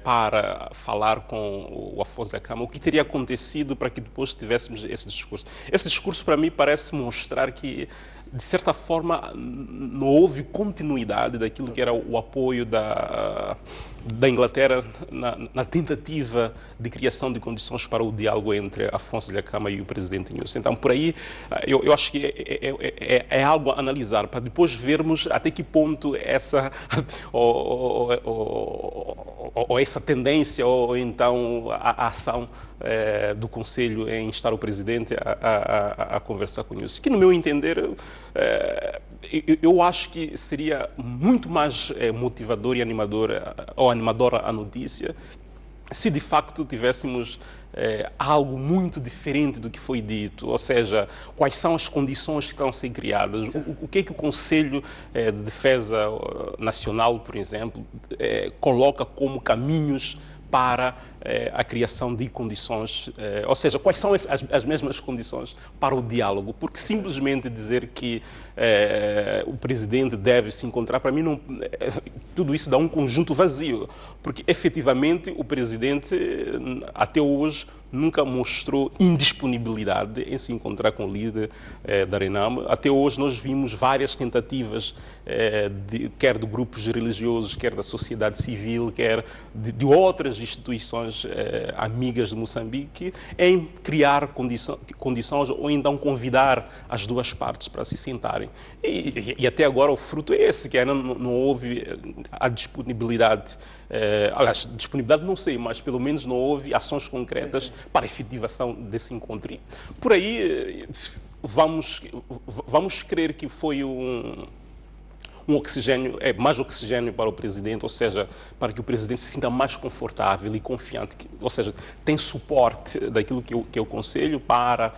para falar com o Afonso Dhlakama, o que teria acontecido para que depois tivéssemos esse discurso? Esse discurso, para mim, parece mostrar que, de certa forma, não houve continuidade daquilo que era o apoio da Inglaterra na tentativa de criação de condições para o diálogo entre Afonso Dhlakama e o Presidente Nunes. Então, por aí, eu acho que é algo a analisar, para depois vermos até que ponto essa ou essa tendência, ou então a ação do Conselho em instar o Presidente a conversar com o Nunes. Que, no meu entender, eu acho que seria muito mais motivador e animadora a notícia se de facto tivéssemos algo muito diferente do que foi dito, ou seja, quais são as condições que estão a ser criadas, o que é que o Conselho de Defesa Nacional, por exemplo, coloca como caminhos para a criação de condições, ou seja, quais são as mesmas condições para o diálogo, porque simplesmente dizer que o presidente deve se encontrar, para mim, não, tudo isso dá um conjunto vazio, porque efetivamente o presidente, até hoje, nunca mostrou indisponibilidade em se encontrar com o líder da Renamo. Até hoje nós vimos várias tentativas, quer de grupos religiosos, quer da sociedade civil, quer de outras instituições amigas de Moçambique, em criar condições ou então convidar as duas partes para se sentarem. E até agora o fruto é esse, que ainda não houve a disponibilidade. Aliás, disponibilidade não sei, mas pelo menos não houve ações concretas para a efetivação desse encontro. E por aí vamos crer que foi um oxigênio, mais oxigênio para o presidente, ou seja, para que o presidente se sinta mais confortável e confiante, ou seja, tem suporte daquilo que é o Conselho para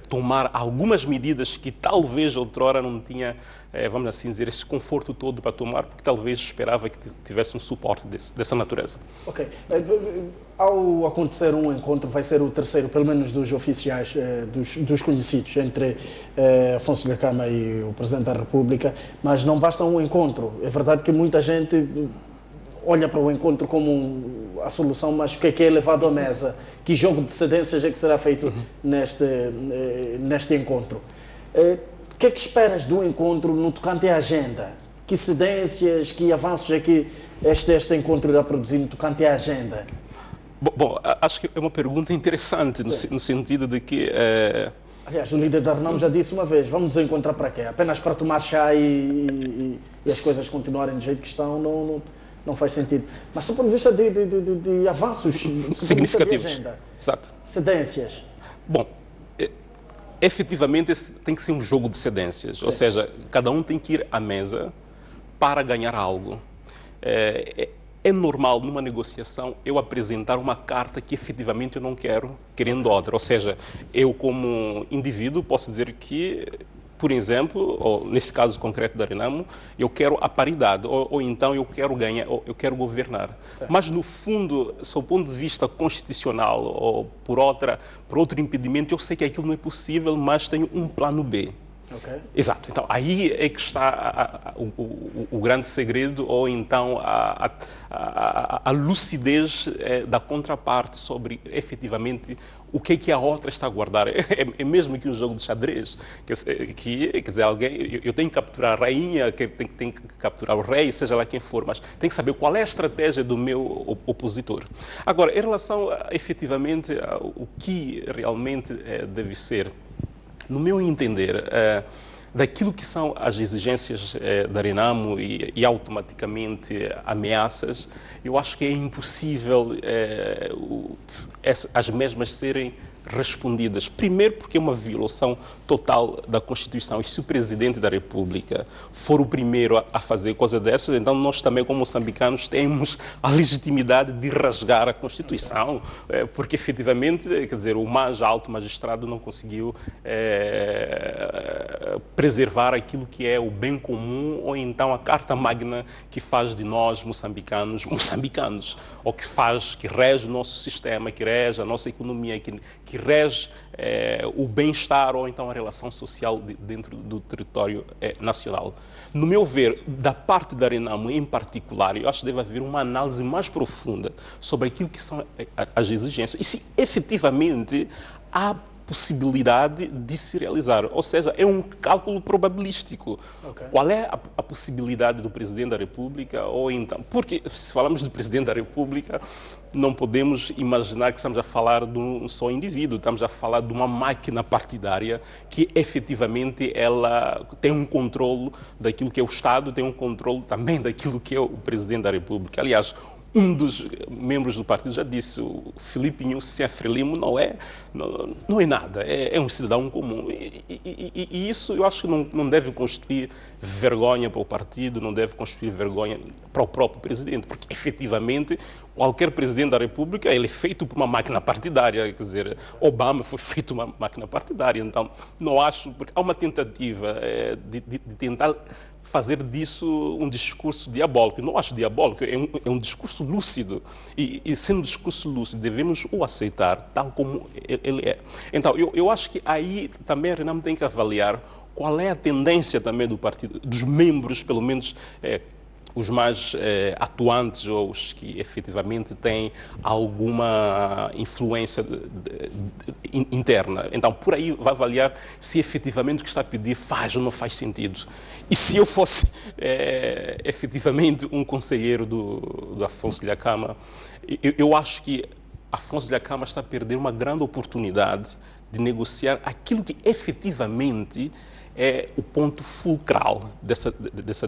tomar algumas medidas que talvez outrora não tinha, vamos assim dizer, esse conforto todo para tomar, porque talvez esperava que tivesse um suporte dessa natureza. Ok. Ao acontecer um encontro, vai ser o terceiro, pelo menos dos oficiais, dos conhecidos, entre Afonso Dhlakama e o Presidente da República, mas não basta um encontro. É verdade que muita gente olha para o encontro como a solução, mas o que é levado à mesa? Que jogo de cedências é que será feito neste encontro? O que é que esperas do encontro no tocante à agenda? Que cedências, que avanços é que este encontro irá produzir no tocante à agenda? Bom, acho que é uma pergunta interessante, no sentido de que... Aliás, o líder da Renamo já disse uma vez, vamos nos encontrar para quê? Apenas para tomar chá e as coisas continuarem do jeito que estão, não faz sentido. Mas do ponto de vista de avanços significativos, de agenda, exato. Cedências. Bom, efetivamente tem que ser um jogo de cedências, ou seja, cada um tem que ir à mesa para ganhar algo. É normal, numa negociação, eu apresentar uma carta que efetivamente eu não quero, querendo outra. Ou seja, eu como indivíduo posso dizer que, por exemplo, ou nesse caso concreto da Renamo, eu quero a paridade, ou então eu quero ganhar, ou eu quero governar. Certo. Mas no fundo, sob o ponto de vista constitucional ou por outro impedimento, eu sei que aquilo não é possível, mas tenho um plano B. Okay. Exato. Então, aí é que está o grande segredo, ou então a lucidez da contraparte sobre, efetivamente, o que é que a outra está a guardar. É mesmo que um jogo de xadrez. Quer dizer, eu tenho que capturar a rainha, tenho que capturar o rei, seja lá quem for, mas tenho que saber qual é a estratégia do meu opositor. Agora, em relação, efetivamente, ao que realmente deve ser, no meu entender, daquilo que são as exigências da Renamo e automaticamente ameaças, eu acho que é impossível as mesmas serem respondidas. Primeiro porque é uma violação total da Constituição, e se o Presidente da República for o primeiro a fazer coisa dessas, então nós também, como moçambicanos, temos a legitimidade de rasgar a Constituição, porque efetivamente, quer dizer, o mais alto magistrado não conseguiu preservar aquilo que é o bem comum, ou então a Carta Magna que faz de nós moçambicanos, ou que rege o nosso sistema, que rege a nossa economia, que rege o bem-estar ou então a relação social dentro do território nacional. No meu ver, da parte da Renamo em particular, eu acho que deve haver uma análise mais profunda sobre aquilo que são as exigências e se efetivamente há possibilidade de se realizar. Ou seja, é um cálculo probabilístico. Okay. Qual é a possibilidade do Presidente da República? Ou então, porque se falamos do Presidente da República, não podemos imaginar que estamos a falar de um só indivíduo, estamos a falar de uma máquina partidária que efetivamente ela tem um controle daquilo que é o Estado, tem um controle também daquilo que é o Presidente da República. Aliás, um dos membros do partido já disse, o Filipe Nyusi Frelimo não é nada, é um cidadão comum. E isso eu acho que não deve constituir vergonha para o partido, não deve constituir vergonha para o próprio presidente, porque efetivamente qualquer presidente da República ele é feito por uma máquina partidária, quer dizer, Obama foi feito uma máquina partidária, então não acho, porque há uma tentativa de tentar fazer disso um discurso diabólico. Eu não acho diabólico, é um discurso lúcido. E sendo um discurso lúcido, devemos o aceitar tal como ele é. Então, eu acho que aí também a Renamo tem que avaliar qual é a tendência também do partido, dos membros, pelo menos os mais atuantes ou os que efetivamente têm alguma influência interna. Então, por aí vai avaliar se efetivamente o que está a pedir faz ou não faz sentido. E se eu fosse efetivamente um conselheiro do Afonso Dhlakama, eu acho que Afonso Dhlakama está a perder uma grande oportunidade de negociar aquilo que efetivamente é o ponto fulcral dessa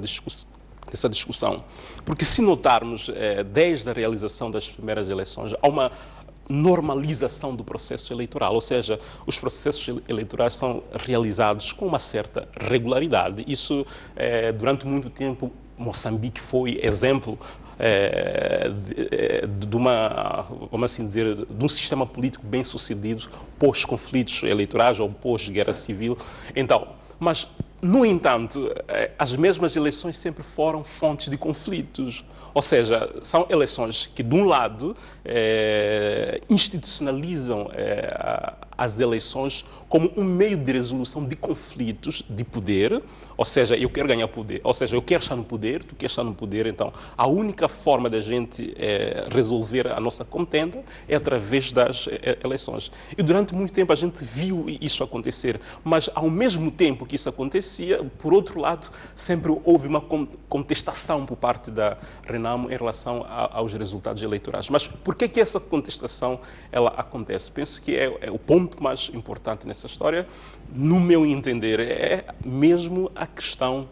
discussão. Porque se notarmos, desde a realização das primeiras eleições, há uma normalização do processo eleitoral, ou seja, os processos eleitorais são realizados com uma certa regularidade. Isso, durante muito tempo, Moçambique foi exemplo de uma, vamos assim dizer, de um sistema político bem sucedido pós-conflitos eleitorais ou pós-guerra civil. Então, mas, no entanto, as mesmas eleições sempre foram fontes de conflitos. Ou seja, são eleições que, de um lado, institucionalizam as eleições como um meio de resolução de conflitos de poder, ou seja, eu quero ganhar poder, ou seja, eu quero estar no poder, tu queres estar no poder, então a única forma da gente resolver a nossa contenda é através das eleições. E durante muito tempo a gente viu isso acontecer, mas ao mesmo tempo que isso acontecia, por outro lado, sempre houve uma contestação por parte da Renamo em relação aos resultados eleitorais. Mas por que essa contestação ela acontece? Penso que é o ponto mais importante nessa história, no meu entender, é mesmo a questão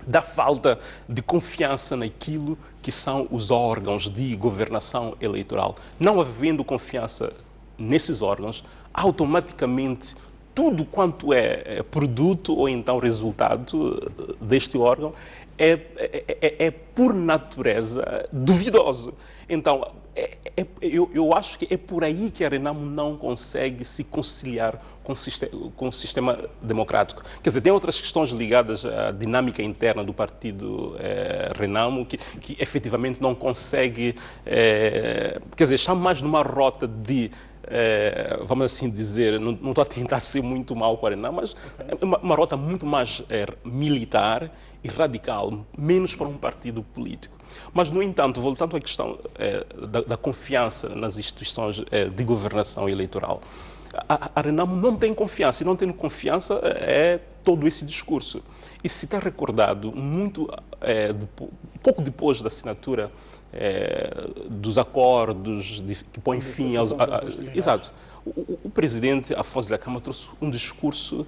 da falta de confiança naquilo que são os órgãos de governação eleitoral. Não havendo confiança nesses órgãos, automaticamente tudo quanto é produto ou então resultado deste órgão é por natureza duvidoso. Então, eu acho que é por aí que a Renamo não consegue se conciliar com o sistema democrático. Quer dizer, tem outras questões ligadas à dinâmica interna do partido Renamo que efetivamente não consegue, quer dizer, está mais numa rota de, vamos assim dizer, não estou a tentar ser muito mau com a Renamo, mas é uma rota muito mais militar e radical, menos para um partido político. Mas, no entanto, voltando à questão da confiança nas instituições de governação eleitoral, a Renamo não tem confiança, e não tendo confiança é todo esse discurso. E se está recordado, pouco depois da assinatura dos acordos que põem fim aos... Exato. O presidente Afonso Dhlakama trouxe um discurso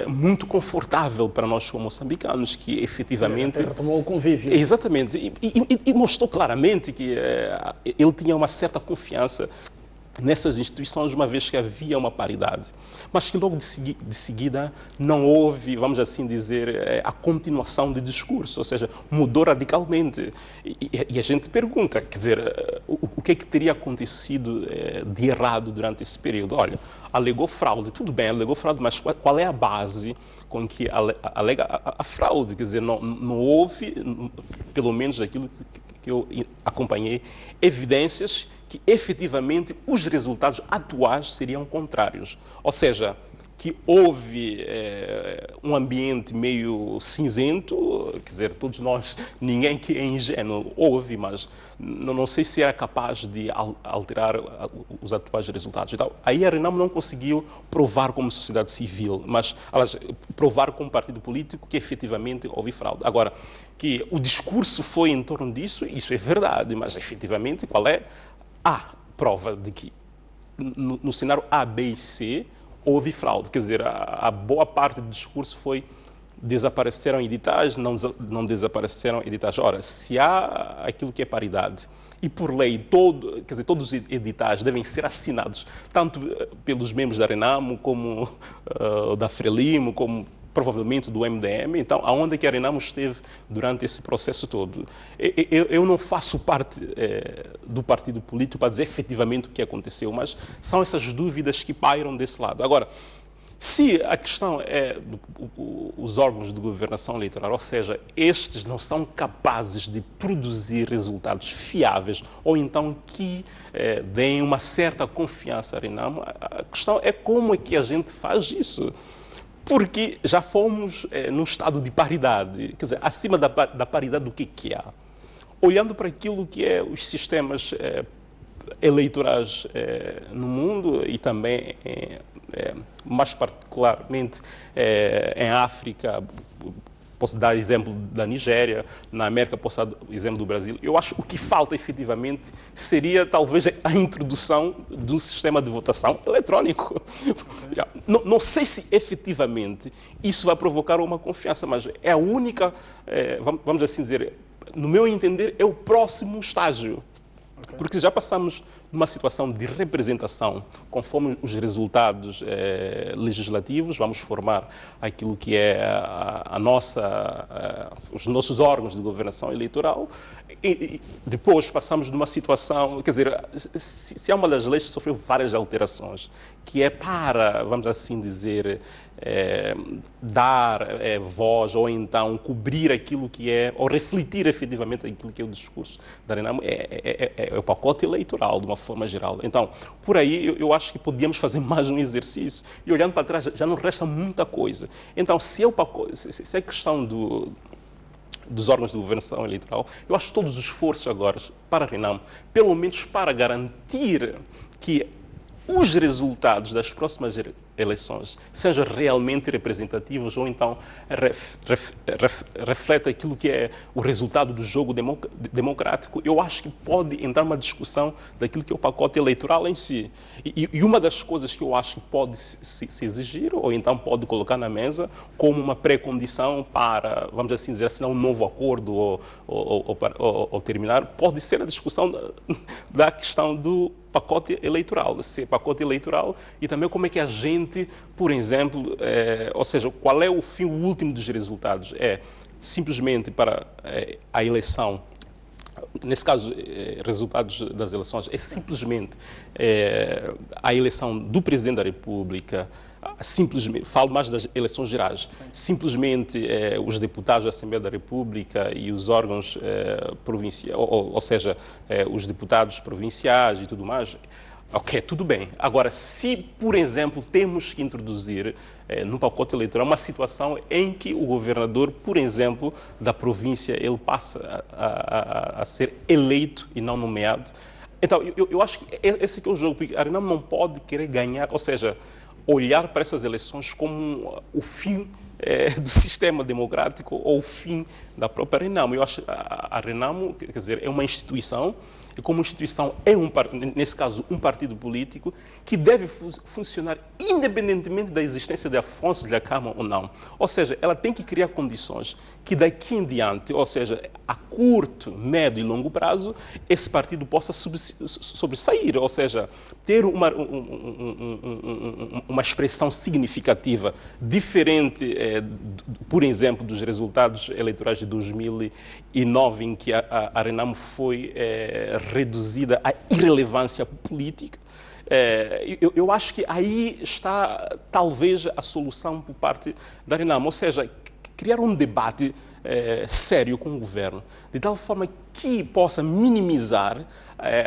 muito confortável para nós como moçambicanos, que efetivamente... Ele retomou o convívio. Exatamente. E mostrou claramente que ele tinha uma certa confiança nessas instituições, uma vez que havia uma paridade. Mas que logo de seguida não houve, vamos assim dizer, a continuação do discurso, ou seja, mudou radicalmente. E a gente pergunta, quer dizer, o que é que teria acontecido de errado durante esse período? Olha, alegou fraude, tudo bem, alegou fraude, mas qual é a base com que alega a fraude? Quer dizer, não houve, pelo menos daquilo que eu acompanhei, evidências que efetivamente os resultados atuais seriam contrários. Ou seja, que houve um ambiente meio cinzento, quer dizer, todos nós, ninguém que é ingênuo, houve, mas não sei se era capaz de alterar os atuais resultados. Então, aí a Renamo não conseguiu provar como sociedade civil, mas provar como partido político que efetivamente houve fraude. Agora, que o discurso foi em torno disso, isso é verdade, mas efetivamente qual é a prova de que no cenário A, B e C houve fraude? Quer dizer, a boa parte do discurso foi desapareceram editais, não desapareceram editais. Ora, se há aquilo que é paridade e por lei quer dizer, todos os editais devem ser assinados tanto pelos membros da Renamo como da Frelimo, como provavelmente do MDM, então aonde é que a Renamo esteve durante esse processo todo? Eu não faço parte do partido político para dizer efetivamente o que aconteceu, mas são essas dúvidas que pairam desse lado. Agora, Se a questão é os órgãos de governação eleitoral, ou seja, estes não são capazes de produzir resultados fiáveis ou então que deem uma certa confiança à Renamo, a questão é como é que a gente faz isso. Porque já fomos num estado de paridade, quer dizer, acima da paridade do que há. Olhando para aquilo que é os sistemas eleitorais no mundo e também, mais particularmente, em África, posso dar exemplo da Nigéria, na América posso dar exemplo do Brasil. Eu acho que o que falta efetivamente seria talvez a introdução de um sistema de votação eletrónico. Não sei se efetivamente isso vai provocar uma confiança, mas é a única, vamos assim dizer, no meu entender, é o próximo estágio. Porque já passamos numa situação de representação, conforme os resultados legislativos, vamos formar aquilo que é os nossos órgãos de governação eleitoral, e depois passamos numa situação, quer dizer, se é uma das leis que sofreu várias alterações, que é para, vamos assim dizer, dar voz ou então cobrir aquilo que é, ou refletir efetivamente aquilo que é o discurso da Renamo, é o pacote eleitoral, de uma forma geral. Então, por aí, eu acho que podíamos fazer mais um exercício. E olhando para trás, já não resta muita coisa. Então, se é questão dos órgãos de governação eleitoral, eu acho que todos os esforços agora para a Renamo, pelo menos para garantir que os resultados das próximas eleições sejam realmente representativos ou então reflete aquilo que é o resultado do jogo democrático, eu acho que pode entrar uma discussão daquilo que é o pacote eleitoral em si. E uma das coisas que eu acho que pode se exigir ou então pode colocar na mesa como uma pré-condição para, vamos assim dizer, assinar um novo acordo ou terminar, pode ser a discussão da questão do pacote eleitoral, ser pacote eleitoral e também como é que a gente, por exemplo, ou seja, qual é o fim último dos resultados? É simplesmente para a eleição, nesse caso, resultados das eleições, é simplesmente a eleição do Presidente da República, simplesmente, falo mais das eleições gerais, simplesmente os deputados da Assembleia da República e os órgãos provinciais, ou seja, os deputados provinciais e tudo mais, ok, tudo bem. Agora, se, por exemplo, temos que introduzir no pacote eleitoral uma situação em que o governador, por exemplo, da província, ele passa a ser eleito e não nomeado, então, eu acho que esse aqui é o jogo, porque a Renamo não pode querer ganhar, ou seja, olhar para essas eleições como o fim do sistema democrático ou o fim da própria Renamo. Eu acho que a Renamo, quer dizer, é uma instituição, e como instituição é, nesse caso, um partido político que deve funcionar independentemente da existência de Afonso Dhlakama ou não. Ou seja, ela tem que criar condições que daqui em diante, ou seja, a curto, médio e longo prazo, esse partido possa sobressair, ou seja, ter uma expressão significativa, diferente, por exemplo, dos resultados eleitorais de 2009, em que a Renamo foi reduzida à irrelevância política. Eu acho que aí está, talvez, a solução por parte da Renamo, ou seja, criar um debate sério com o governo, de tal forma que possa minimizar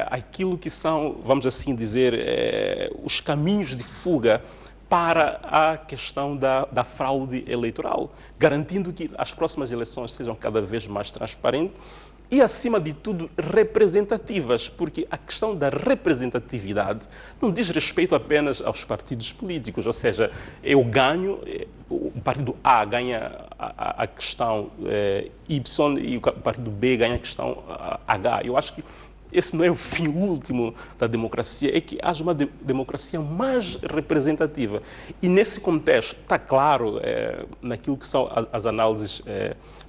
aquilo que são, vamos assim dizer, os caminhos de fuga para a questão da fraude eleitoral, garantindo que as próximas eleições sejam cada vez mais transparentes e, acima de tudo, representativas, porque a questão da representatividade não diz respeito apenas aos partidos políticos, ou seja, eu ganho, o partido A ganha a questão Y e o partido B ganha a questão H. Eu acho que esse não é o fim último da democracia, é que haja uma democracia mais representativa. E nesse contexto, está claro, naquilo que são as análises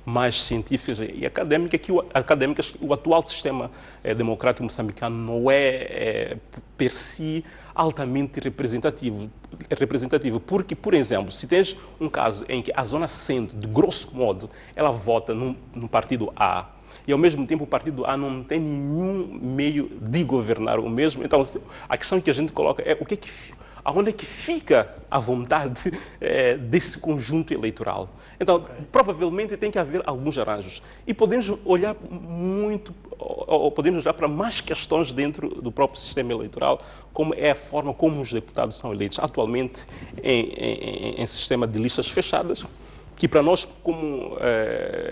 mais científicas e académicas, que o atual sistema democrático moçambicano não é, per si, altamente representativo. Porque, por exemplo, se tens um caso em que a zona centro, de grosso modo, ela vota no partido A, e, ao mesmo tempo, o partido A não tem nenhum meio de governar o mesmo. Então, a questão que a gente coloca é aonde é que fica a vontade desse conjunto eleitoral? Então, provavelmente tem que haver alguns arranjos. E podemos olhar podemos olhar para mais questões dentro do próprio sistema eleitoral, como é a forma como os deputados são eleitos. Atualmente, em sistema de listas fechadas, que para nós, como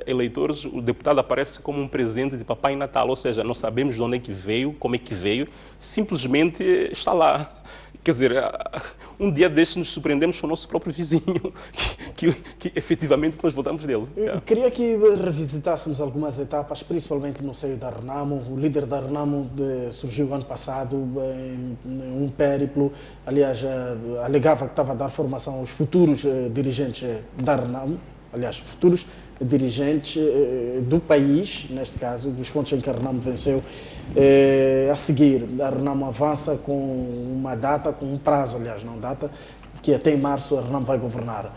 eleitores, o deputado aparece como um presente de Papai Natal, ou seja, não sabemos de onde é que veio, como é que veio, simplesmente está lá. Quer dizer, um dia destes nos surpreendemos com o nosso próprio vizinho, que efetivamente nós votamos dele. Eu queria que revisitássemos algumas etapas, principalmente no seio da Renamo. O líder da Renamo surgiu ano passado em um périplo, aliás, alegava que estava a dar formação aos futuros dirigentes da Renamo, aliás, futuros dirigentes do país, neste caso, dos pontos em que a Renamo venceu. A seguir, a Renamo avança com uma data, com um prazo, aliás, não data, que até em março a Renamo vai governar.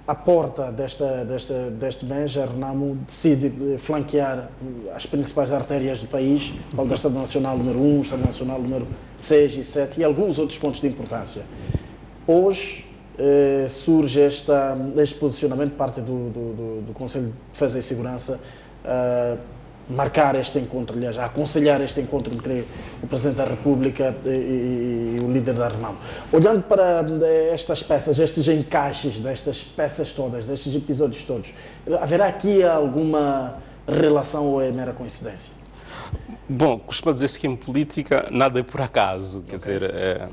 À porta deste mês, a Renamo decide flanquear as principais artérias do país, a Estrada Nacional número 1, Estrada Nacional número 6 e 7 e alguns outros pontos de importância. Hoje, surge este posicionamento por parte do Conselho de Defesa e Segurança, marcar este encontro, aliás, a aconselhar este encontro entre o Presidente da República e o líder da Renamo. Olhando para estas peças, estes encaixes destas peças todas, destes episódios todos, haverá aqui alguma relação ou é mera coincidência? Bom, costuma dizer-se que em política nada é por acaso, quer dizer...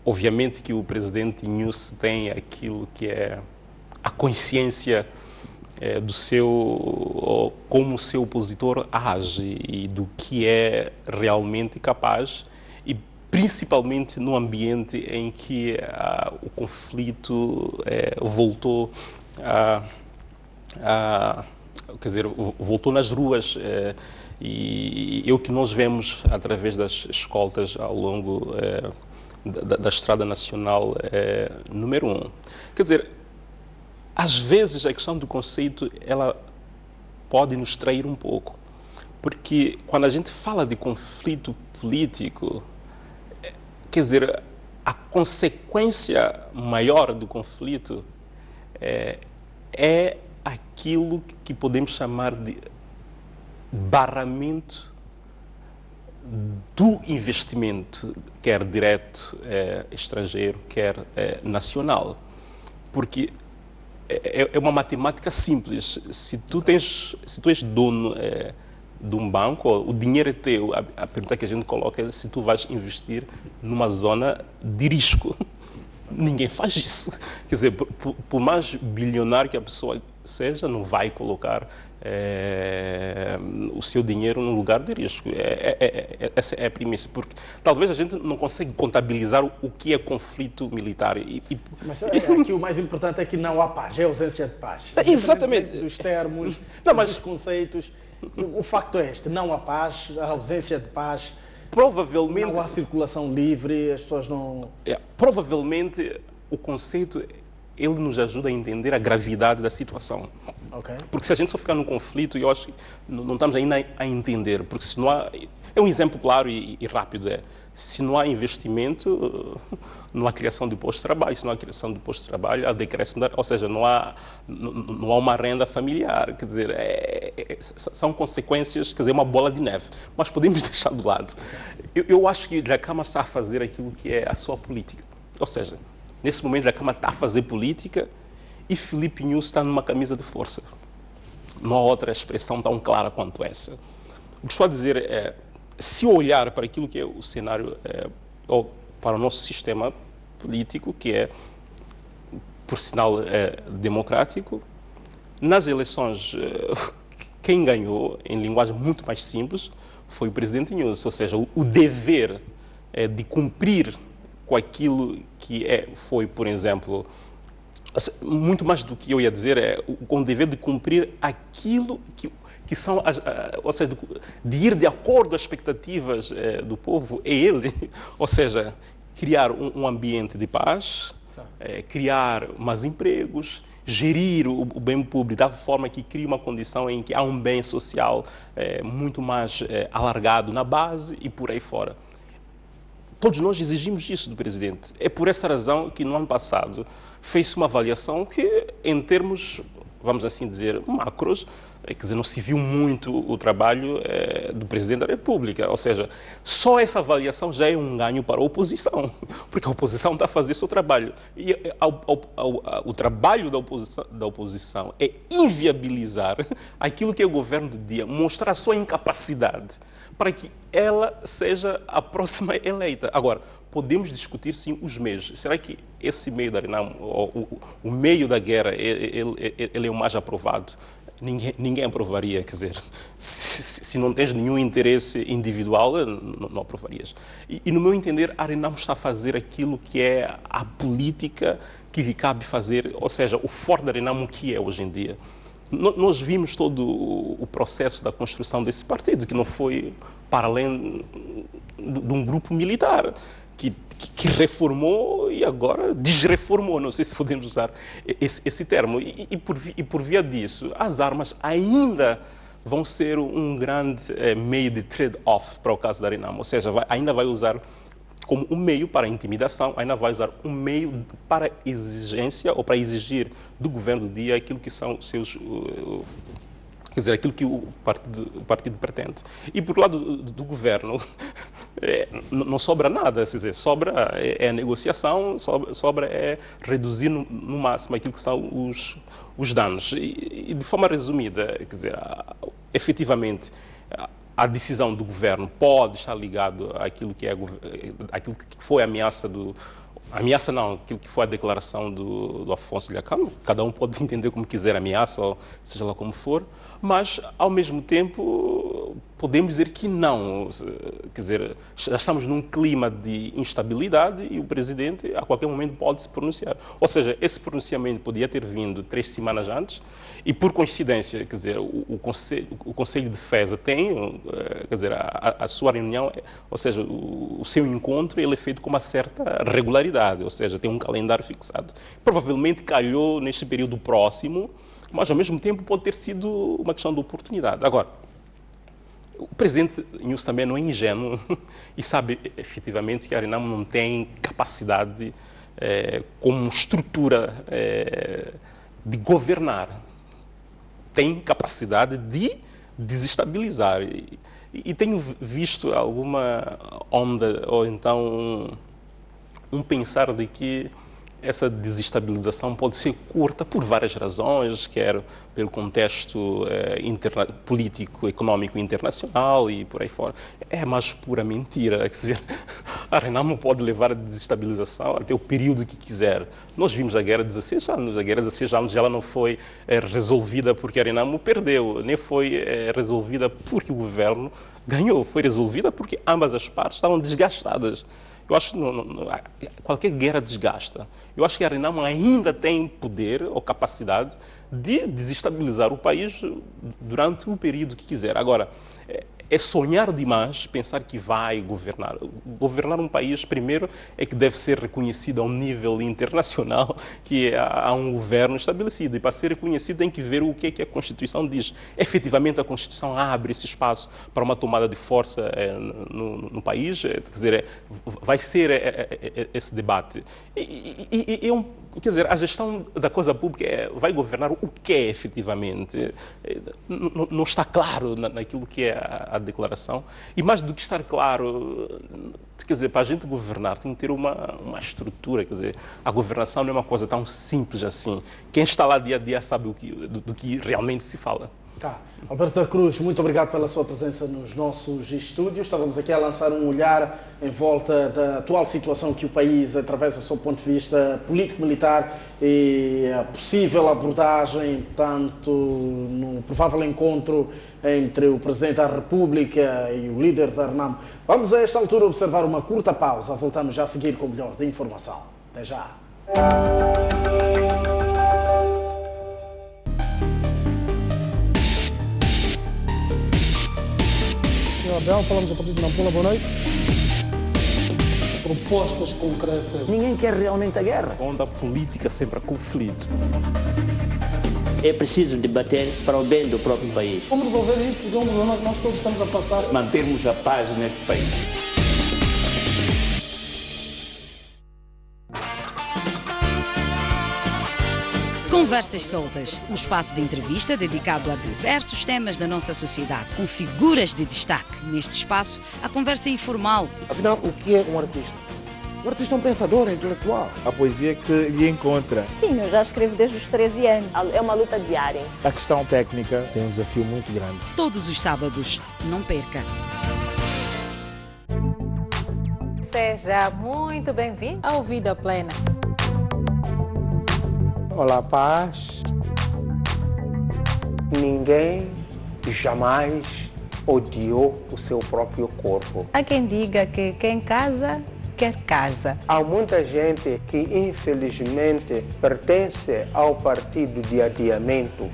Obviamente que o presidente Inhosse tem aquilo que é a consciência do seu, como o seu opositor age e do que é realmente capaz, e principalmente no ambiente em que o conflito voltou quer dizer, voltou nas ruas, e é o que nós vemos através das escoltas ao longo da Estrada Nacional número 1. Quer dizer, às vezes a questão do conceito, ela pode nos trair um pouco, porque quando a gente fala de conflito político, quer dizer, a consequência maior do conflito é aquilo que podemos chamar de barramento do investimento, quer direto estrangeiro, quer nacional. Porque é uma matemática simples. Se tu és dono de um banco, o dinheiro é teu. A pergunta que a gente coloca é se tu vais investir numa zona de risco. Ninguém faz isso. Quer dizer, por mais bilionário que a pessoa seja, não vai colocar o seu dinheiro num lugar de risco. Essa é a premissa, porque talvez a gente não consiga contabilizar o que é conflito militar. Mas aqui o mais importante é que não há paz, é a ausência de paz. Exatamente. Dos termos, dos conceitos. O facto é este, não há paz, a ausência de paz. Provavelmente... Não há circulação livre, as pessoas não... Provavelmente o conceito, ele nos ajuda a entender a gravidade da situação. Okay. Porque se a gente só ficar no conflito, eu acho que não estamos ainda a entender, porque se não há... É um exemplo claro e rápido, se não há investimento, não há criação de postos de trabalho. Se não há criação de postos de trabalho, há decréscimo, ou seja, não há uma renda familiar. Quer dizer, são consequências, quer dizer, uma bola de neve. Mas podemos deixar do lado. Eu acho que Dhlakama está a fazer aquilo que é a sua política. Ou seja, nesse momento Dhlakama está a fazer política e Filipe Inhosse está numa camisa de força. Não há outra expressão tão clara quanto essa. O que estou a dizer se olhar para aquilo que é o cenário, ou para o nosso sistema político, que é, por sinal, democrático, nas eleições, quem ganhou, em linguagem muito mais simples, foi o presidente Inhosse, ou seja, o dever de cumprir com aquilo que foi, por exemplo, muito mais do que eu ia dizer, com o dever de cumprir aquilo que são, ou seja, de ir de acordo com as expectativas do povo, é ele. Ou seja, criar um ambiente de paz, criar mais empregos, gerir o bem público da forma que cria uma condição em que há um bem social muito mais alargado na base e por aí fora. Todos nós exigimos isso do presidente. É por essa razão que no ano passado fez-se uma avaliação que, em termos, vamos assim dizer, macros, quer dizer, não se viu muito o trabalho do Presidente da República. Ou seja, só essa avaliação já é um ganho para a oposição, porque a oposição está a fazer o seu trabalho. E o trabalho da oposição é inviabilizar aquilo que é o governo do dia, mostrar a sua incapacidade para que ela seja a próxima eleita. Agora, podemos discutir, sim, os meios. Será que esse meio da Renamo, o meio da guerra, ele é o mais aprovado? Ninguém aprovaria, quer dizer, se não tens nenhum interesse individual, não aprovarias. E no meu entender, a Renamo está a fazer aquilo que é a política que lhe cabe fazer, ou seja, o forte da Renamo que é hoje em dia. Nós vimos todo o processo da construção desse partido, que não foi para além de um grupo militar, que reformou e agora desreformou, não sei se podemos usar esse termo. E por via disso, as armas ainda vão ser um grande meio de trade-off para o caso da Renamo, ou seja, ainda vai usar como um meio para a intimidação, ainda vai usar um meio para exigência ou para exigir do governo do dia aquilo que são os seus, quer dizer, aquilo que o partido pretende. E por lado do governo, não sobra nada, quer dizer, sobra a negociação, sobra reduzir no máximo aquilo que são os danos. E de forma resumida, quer dizer, efetivamente, a decisão do governo pode estar ligado àquilo que foi a ameaça aquilo que foi a declaração do Afonso Dhlakama. Cada um pode entender como quiser a ameaça, ou seja lá como for, mas, ao mesmo tempo, podemos dizer que não. Quer dizer, já estamos num clima de instabilidade e o presidente, a qualquer momento, pode se pronunciar. Ou seja, esse pronunciamento podia ter vindo 3 semanas antes e, por coincidência, quer dizer, o Conselho de Defesa tem, quer dizer, a sua reunião, ou seja, o seu encontro, ele é feito com uma certa regularidade, ou seja, tem um calendário fixado. Provavelmente calhou neste período próximo, mas, ao mesmo tempo, pode ter sido uma questão de oportunidade. Agora, o presidente Inhoussi também não é ingênuo e sabe, efetivamente, que a Renamo não tem capacidade, como estrutura, de governar. Tem capacidade de desestabilizar. E tenho visto alguma onda, ou então um pensar de que essa desestabilização pode ser curta por várias razões, quer pelo contexto político, econômico internacional e por aí fora. É mais pura mentira. Quer dizer, a Renamo pode levar a desestabilização até o período que quiser. Nós vimos a guerra de 16 anos. A guerra de 16 anos ela não foi resolvida porque a Renamo perdeu, nem foi resolvida porque o governo ganhou. Foi resolvida porque ambas as partes estavam desgastadas. Eu acho que qualquer guerra desgasta. Eu acho que a Renamo ainda tem poder ou capacidade de desestabilizar o país durante o período que quiser. Agora, é sonhar demais pensar que vai governar. Governar um país, primeiro, é que deve ser reconhecido a um nível internacional, que há um governo estabelecido. E para ser reconhecido tem que ver o que a Constituição diz. Efetivamente, a Constituição abre esse espaço para uma tomada de força no país. Quer dizer, vai ser esse debate. Quer dizer, a gestão da coisa pública vai governar o que é efetivamente. Não está claro naquilo que é a declaração. E mais do que estar claro, quer dizer, para a gente governar tem que ter uma estrutura. Quer dizer, a governação não é uma coisa tão simples assim. Quem está lá dia a dia sabe do que realmente se fala. Tá. Alberto da Cruz, muito obrigado pela sua presença nos nossos estúdios. Estávamos aqui a lançar um olhar em volta da atual situação que o país atravessa do seu ponto de vista político-militar e a possível abordagem, tanto no provável encontro entre o Presidente da República e o líder da Renamo. Vamos a esta altura observar uma curta pausa. Voltamos já a seguir com o melhor da informação. Até já. Abel, falamos a partir de Nampula, boa noite. Propostas concretas. Ninguém quer realmente a guerra. Onde a política sempre há conflito. É preciso debater para o bem do próprio país. Como resolver isto? Porque é um problema que nós todos estamos a passar. Mantermos a paz neste país. Conversas Soltas, um espaço de entrevista dedicado a diversos temas da nossa sociedade, com figuras de destaque. Neste espaço, a conversa é informal. Afinal, o que é um artista? O artista é um pensador, é intelectual. A poesia que lhe encontra. Sim, eu já escrevo desde os 13 anos. É uma luta diária. A questão técnica tem um desafio muito grande. Todos os sábados, não perca. Seja muito bem-vindo ao Vida Plena. Olá, paz. Ninguém jamais odiou o seu próprio corpo. Há quem diga que quem casa, quer casa. Há muita gente que, infelizmente, pertence ao partido de adiamento.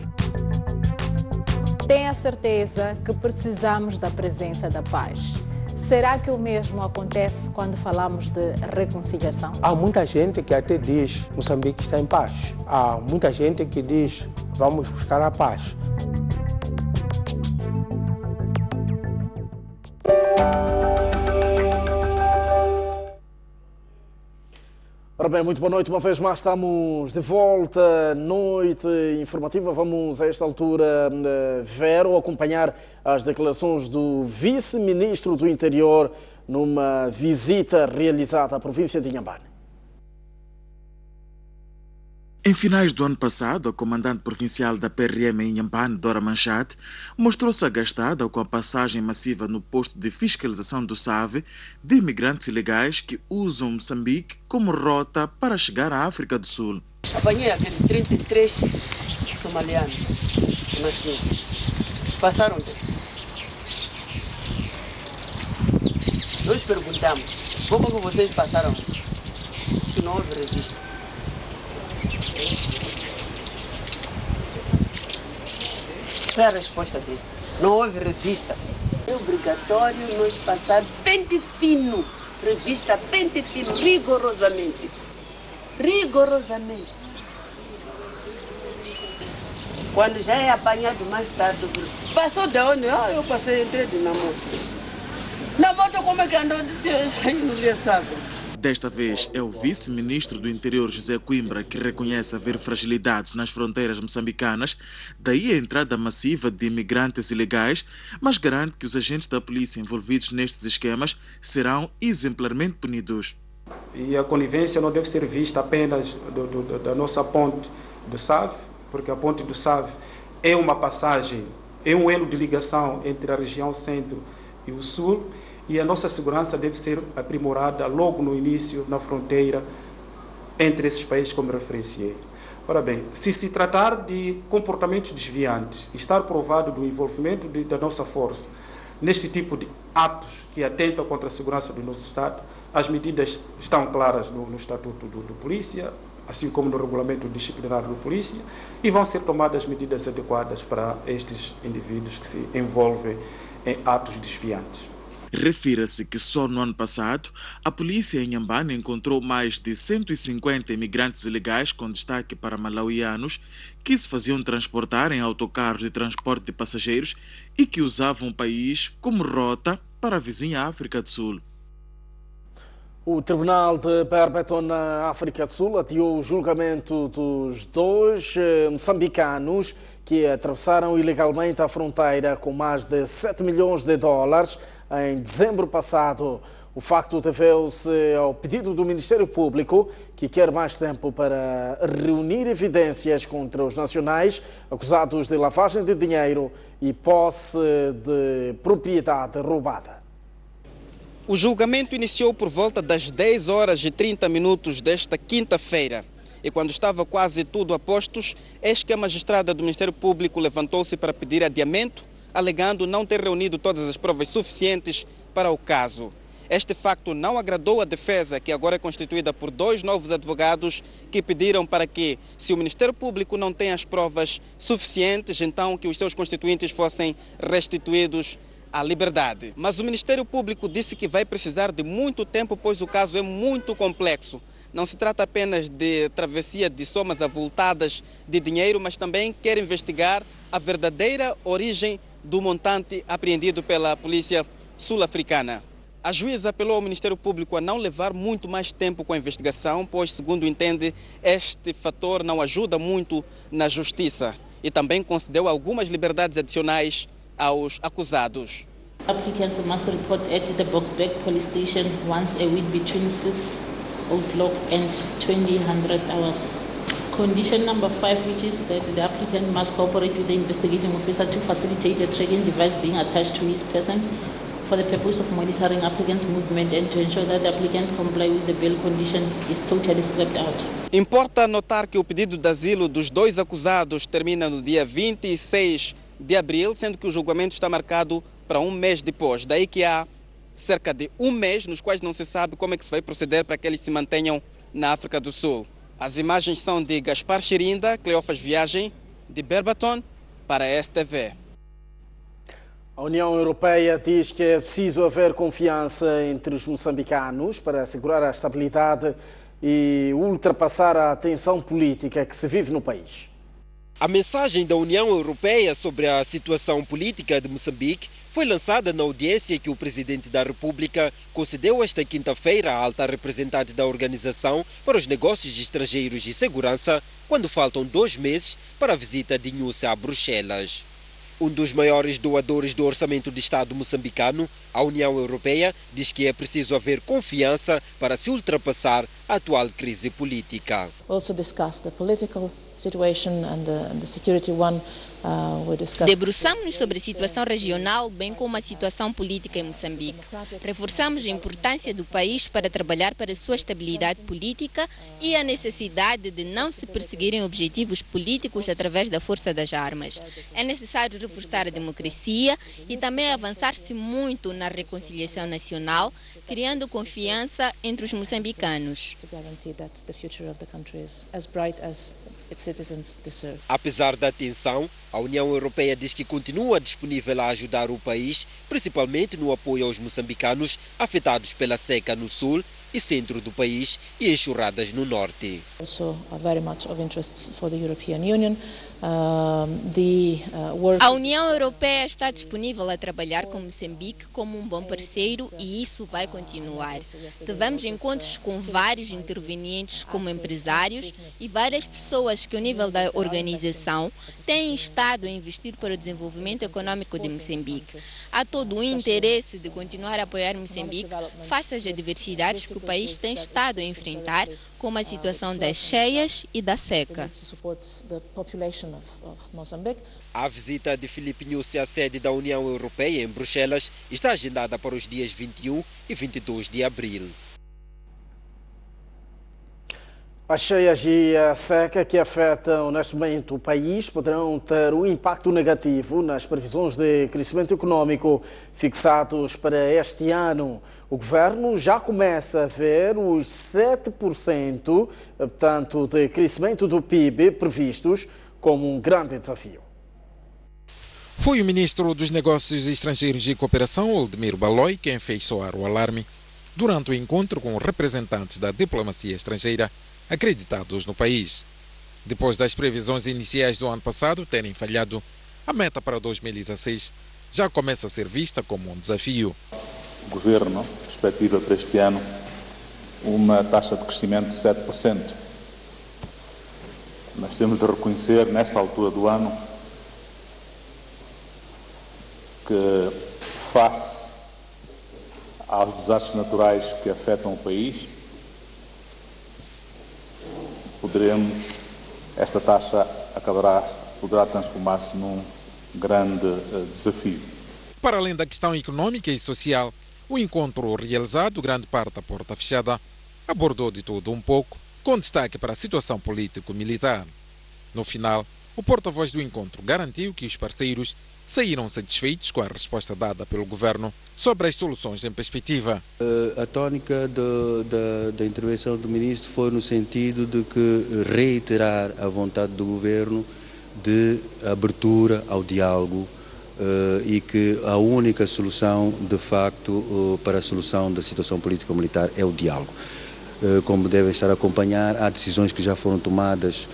Tenha certeza que precisamos da presença da paz. Será que o mesmo acontece quando falamos de reconciliação? Há muita gente que até diz que Moçambique está em paz. Há muita gente que diz vamos buscar a paz. Ora bem, muito boa noite. Uma vez mais estamos de volta, noite informativa. Vamos a esta altura ver ou acompanhar as declarações do vice-ministro do Interior numa visita realizada à província de Inhambane. Em finais do ano passado, a comandante provincial da PRM em Inhambane, Dora Manchate, mostrou-se agastada com a passagem massiva no posto de fiscalização do SAVE de imigrantes ilegais que usam Moçambique como rota para chegar à África do Sul. Apanhei aqueles 33 somalianos, mas passaram. Nós perguntamos, como que vocês passaram? Que não houve registro. Foi a resposta dele. Não houve revista. É obrigatório nós passar pente fino. Revista pente fino, rigorosamente. Rigorosamente. Quando já é apanhado mais tarde, passou de onde? Eu passei, entrei na moto. Na moto como é que andou? Disse, ninguém sabe. Desta vez é o vice-ministro do Interior, José Coimbra, que reconhece haver fragilidades nas fronteiras moçambicanas, daí a entrada massiva de imigrantes ilegais, mas garante que os agentes da polícia envolvidos nestes esquemas serão exemplarmente punidos. E a conivência não deve ser vista apenas da nossa ponte do SAVE, porque a ponte do SAVE é uma passagem, é um elo de ligação entre a região centro e o sul, e a nossa segurança deve ser aprimorada logo no início, na fronteira, entre esses países como referenciei. Ora bem, se tratar de comportamentos desviantes, estar provado do envolvimento da nossa força neste tipo de atos que atentam contra a segurança do nosso Estado, as medidas estão claras no Estatuto do Polícia, assim como no Regulamento Disciplinar do Polícia, e vão ser tomadas medidas adequadas para estes indivíduos que se envolvem em atos desviantes. Refira-se que só no ano passado, a polícia em Inhambane encontrou mais de 150 imigrantes ilegais com destaque para malauianos que se faziam transportar em autocarros de transporte de passageiros e que usavam o país como rota para a vizinha África do Sul. O Tribunal de Berbeton, na África do Sul, adiou o julgamento dos 2 moçambicanos que atravessaram ilegalmente a fronteira com mais de 7 milhões de dólares em dezembro passado. O facto deveu-se ao pedido do Ministério Público, que quer mais tempo para reunir evidências contra os nacionais acusados de lavagem de dinheiro e posse de propriedade roubada. O julgamento iniciou por volta das 10h30 desta quinta-feira. E quando estava quase tudo a postos, eis que a magistrada do Ministério Público levantou-se para pedir adiamento, alegando não ter reunido todas as provas suficientes para o caso. Este facto não agradou a defesa, que agora é constituída por 2 novos advogados que pediram para que, se o Ministério Público não tem as provas suficientes, então que os seus constituintes fossem restituídos à liberdade. Mas o Ministério Público disse que vai precisar de muito tempo, pois o caso é muito complexo. Não se trata apenas de travessia de somas avultadas de dinheiro, mas também quer investigar a verdadeira origem do montante apreendido pela polícia sul-africana. A juíza apelou ao Ministério Público a não levar muito mais tempo com a investigação, pois, segundo entende, este fator não ajuda muito na justiça e também concedeu algumas liberdades adicionais aos acusados. Applicants must report at the Boksburg police station once a week between 6 o'clock and 2000 hours. Condition number 5, which is that the applicant must cooperate with the investigating officer to facilitate a tracking device being attached to his person for the purpose of monitoring applicant's movement and to ensure that the applicant comply with the bail condition is totally scrapped out. Importa notar que o pedido de asilo dos dois acusados termina no dia 26 de abril, sendo que o julgamento está marcado para um mês depois. Daí que há cerca de um mês nos quais não se sabe como é que se vai proceder para que eles se mantenham na África do Sul. As imagens são de Gaspar Xirinda, Cleófas Viagem, de Berbaton, para a STV. A União Europeia diz que é preciso haver confiança entre os moçambicanos para assegurar a estabilidade e ultrapassar a tensão política que se vive no país. A mensagem da União Europeia sobre a situação política de Moçambique foi lançada na audiência que o Presidente da República concedeu esta quinta-feira à alta representante da Organização para os Negócios Estrangeiros e Segurança, quando faltam 2 meses para a visita de Inúcia a Bruxelas. Um dos maiores doadores do orçamento de Estado moçambicano, a União Europeia, diz que é preciso haver confiança para se ultrapassar a atual crise política. Also discuss the political situation and the security one. Debruçamos-nos sobre a situação regional, bem como a situação política em Moçambique. Reforçamos a importância do país para trabalhar para a sua estabilidade política e a necessidade de não se perseguirem objetivos políticos através da força das armas. É necessário reforçar a democracia e também avançar-se muito na reconciliação nacional, criando confiança entre os moçambicanos. Apesar da tensão, a União Europeia diz que continua disponível a ajudar o país, principalmente no apoio aos moçambicanos afetados pela seca no sul e centro do país e enxurradas no norte. A União Europeia está disponível a trabalhar com Moçambique como um bom parceiro e isso vai continuar. Tivemos encontros com vários intervenientes como empresários e várias pessoas que ao nível da organização têm estado a investir para o desenvolvimento econômico de Moçambique. Há todo o interesse de continuar a apoiar Moçambique face às adversidades que o país tem estado a enfrentar, como a situação das cheias e da seca. A visita de Filipe Nyusi à sede da União Europeia em Bruxelas está agendada para os dias 21 e 22 de abril. As cheias e a seca que afetam neste momento o país poderão ter um impacto negativo nas previsões de crescimento econômico fixados para este ano. O governo já começa a ver os 7%, portanto, de crescimento do PIB previstos como um grande desafio. Foi o ministro dos Negócios Estrangeiros e Cooperação, Oldemiro Baloi, quem fez soar o alarme durante o encontro com representantes da diplomacia estrangeira acreditados no país. Depois das previsões iniciais do ano passado terem falhado, a meta para 2016 já começa a ser vista como um desafio. O governo perspectiva para este ano uma taxa de crescimento de 7%. Nós temos de reconhecer, nesta altura do ano, que face aos desastres naturais que afetam o país, esta taxa poderá transformar-se num grande desafio. Para além da questão econômica e social, o encontro realizado, grande parte à porta fechada, abordou de tudo um pouco, com destaque para a situação político-militar. No final, o porta-voz do encontro garantiu que os parceiros saíram satisfeitos com a resposta dada pelo governo sobre as soluções em perspectiva. A tónica da intervenção do ministro foi no sentido de que reiterar a vontade do governo de abertura ao diálogo e que a única solução, de facto, para a solução da situação político-militar é o diálogo. Como devem estar a acompanhar, há decisões que já foram tomadas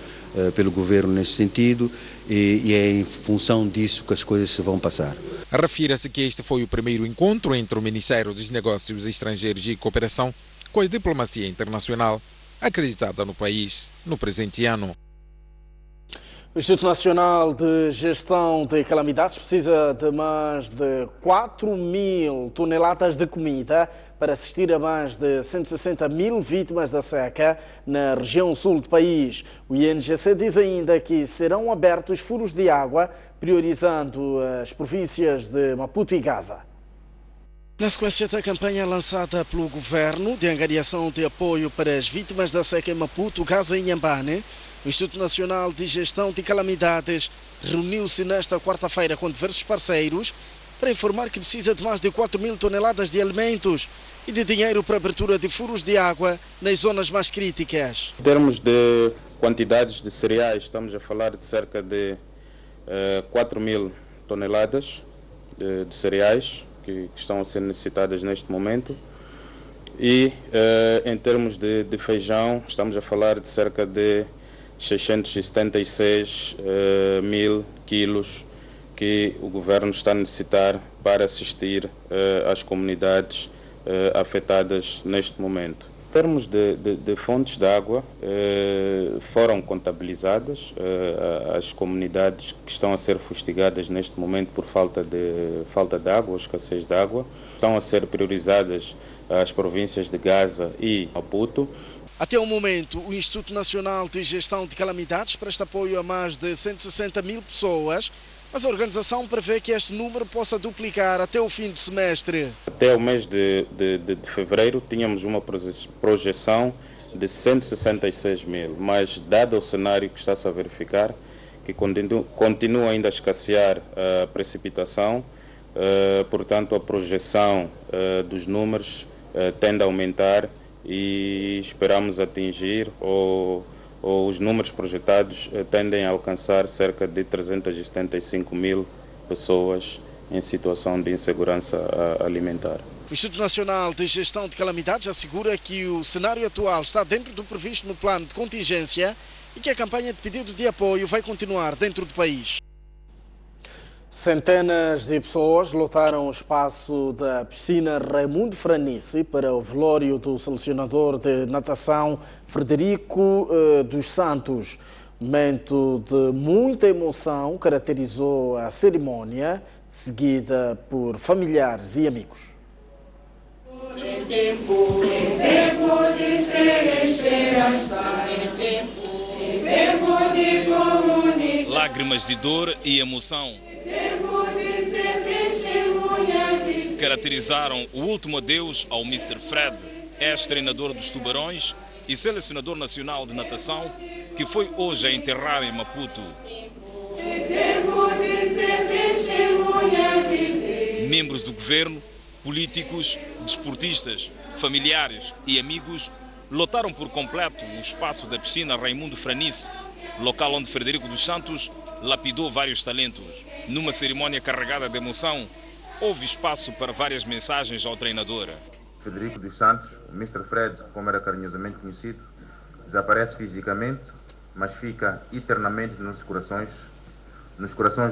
pelo governo neste sentido e é em função disso que as coisas se vão passar. Refira-se que este foi o primeiro encontro entre o Ministério dos Negócios Estrangeiros e Cooperação com a diplomacia internacional acreditada no país no presente ano. O Instituto Nacional de Gestão de Calamidades precisa de mais de 4.000 toneladas de comida para assistir a mais de 160.000 vítimas da seca na região sul do país. O INGC diz ainda que serão abertos furos de água, priorizando as províncias de Maputo e Gaza. Na sequência da campanha lançada pelo governo de angariação de apoio para as vítimas da seca em Maputo, Gaza e Inhambane, o Instituto Nacional de Gestão de Calamidades reuniu-se nesta quarta-feira com diversos parceiros para informar que precisa de mais de 4.000 toneladas de alimentos e de dinheiro para a abertura de furos de água nas zonas mais críticas. Em termos de quantidades de cereais, estamos a falar de cerca de 4.000 toneladas de cereais que estão a ser necessitadas neste momento. E em termos de feijão, estamos a falar de cerca de 676 mil quilos que o governo está a necessitar para assistir às comunidades afetadas neste momento. Em termos de fontes de água, foram contabilizadas as comunidades que estão a ser fustigadas neste momento por falta de água, ou escassez de água. Estão a ser priorizadas as províncias de Gaza e Maputo. Até o momento, o Instituto Nacional de Gestão de Calamidades presta apoio a mais de 160.000 pessoas, mas a organização prevê que este número possa duplicar até o fim do semestre. Até o mês de fevereiro tínhamos uma projeção de 166 mil, mas dado o cenário que está-se a verificar, que continua ainda a escassear a precipitação, portanto a projeção dos números tende a aumentar e esperamos atingir, ou os números projetados tendem a alcançar cerca de 375 mil pessoas em situação de insegurança alimentar. O Instituto Nacional de Gestão de Calamidades assegura que o cenário atual está dentro do previsto no plano de contingência e que a campanha de pedido de apoio vai continuar dentro do país. Centenas de pessoas lotaram o espaço da piscina Raimundo Franice para o velório do selecionador de natação Frederico dos Santos. Momento de muita emoção caracterizou a cerimónia, seguida por familiares e amigos. É tempo de ser esperança, é tempo de comunicar. Lágrimas de dor e emoção caracterizaram o último adeus ao Mr. Fred, ex-treinador dos Tubarões e selecionador nacional de natação, que foi hoje a enterrar em Maputo. Membros do governo, políticos, desportistas, familiares e amigos lotaram por completo o espaço da piscina Raimundo Franice, local onde Frederico dos Santos lapidou vários talentos. Numa cerimónia carregada de emoção, houve espaço para várias mensagens ao treinador. Frederico dos Santos, o Mr. Fred, como era carinhosamente conhecido, desaparece fisicamente, mas fica eternamente nos corações